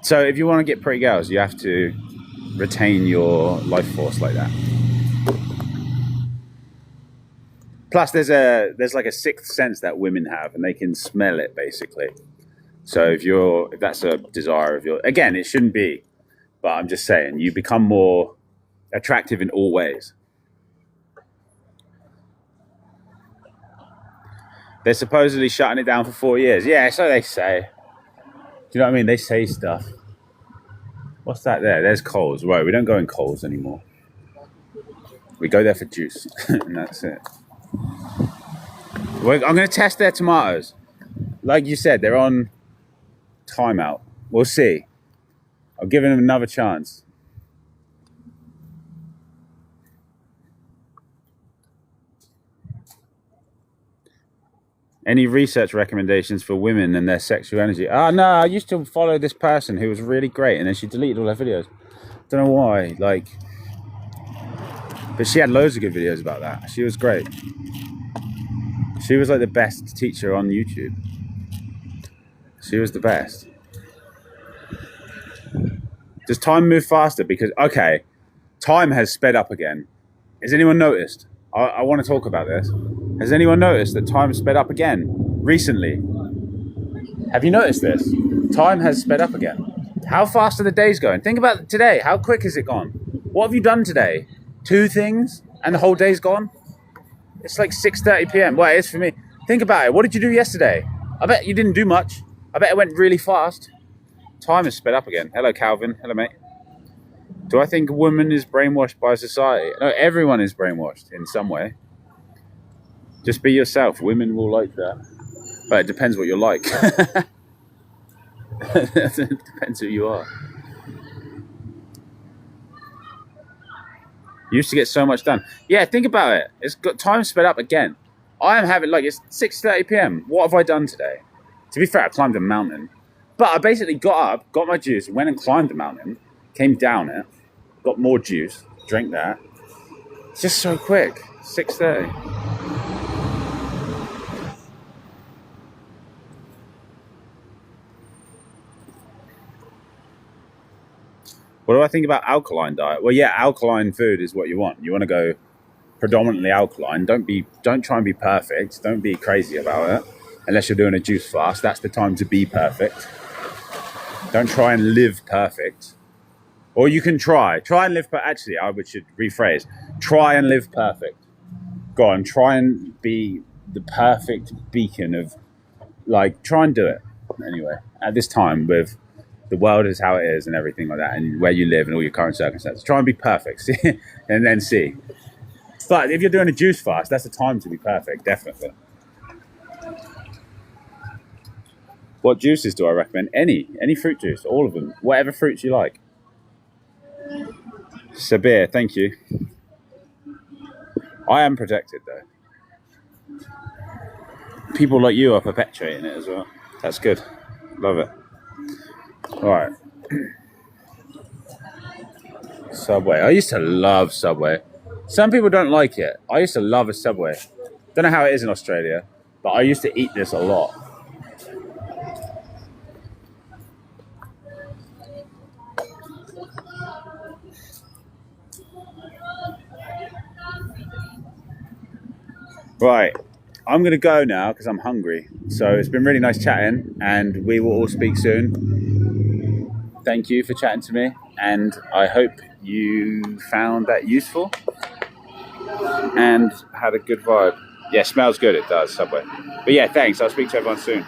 So if you want to get pretty girls, you have to retain your life force like that. Plus, there's like a sixth sense that women have, and they can smell it basically. So if that's a desire of yours, again, it shouldn't be, but I'm just saying, you become more attractive in all ways. They're supposedly shutting it down for 4 years. Yeah, so they say. Do you know what I mean? They say stuff. What's that there? There's Coles. Right, we don't go in Coles anymore. We go there for juice, and that's it. I'm going to test their tomatoes. Like you said, they're on timeout. We'll see. I'm giving them another chance. Any research recommendations for women and their sexual energy? Oh, no, I used to follow this person who was really great, and then she deleted all her videos. Don't know why, but she had loads of good videos about that. She was great. She was like the best teacher on YouTube. She was the best. Does time move faster? Because, okay, time has sped up again. Has anyone noticed? I want to talk about this. Has anyone noticed that time has sped up again recently? Have you noticed this? Time has sped up again. How fast are the days going? Think about today. How quick has it gone? What have you done today? 2 things and the whole day's gone? It's like 6:30 p.m. Well, it is for me. Think about it. What did you do yesterday? I bet you didn't do much. I bet it went really fast. Time has sped up again. Hello, Calvin. Hello, mate. Do I think a woman is brainwashed by society? No, everyone is brainwashed in some way. Just be yourself. Women will like that. But it depends what you're like. It depends who you are. You used to get so much done. Yeah, think about it. It's got time sped up again. I am having, like, it's 6:30 p.m. What have I done today? To be fair, I climbed a mountain. But I basically got up, got my juice, went and climbed the mountain, came down it, got more juice, drank that. It's just so quick. 6:30. What do I think about alkaline diet? Well, yeah, alkaline food is what you want. You want to go predominantly alkaline. Don't try and be perfect. Don't be crazy about it. Unless you're doing a juice fast, that's the time to be perfect. Don't try and live perfect. Or you can try and live. Actually, should rephrase. Try and live perfect. Go on, try and be the perfect beacon of, like, try and do it. Anyway, at this time with the world is how it is and everything like that, and where you live and all your current circumstances, try and be perfect, see, and then see. But if you're doing a juice fast, that's the time to be perfect, definitely. What juices do I recommend? Any fruit juice, all of them, whatever fruits you like. Sabir, thank you. I am protected though. People like you are perpetuating it as well. That's good. Love it. All right. Subway. I used to love Subway. Some people don't like it. I used to love a Subway. Don't know how it is in Australia, but I used to eat this a lot. Right. I'm going to go now because I'm hungry. So it's been really nice chatting, and we will all speak soon. Thank you for chatting to me, and I hope you found that useful and had a good vibe. Yeah, smells good, it does, Subway. But yeah, thanks. I'll speak to everyone soon.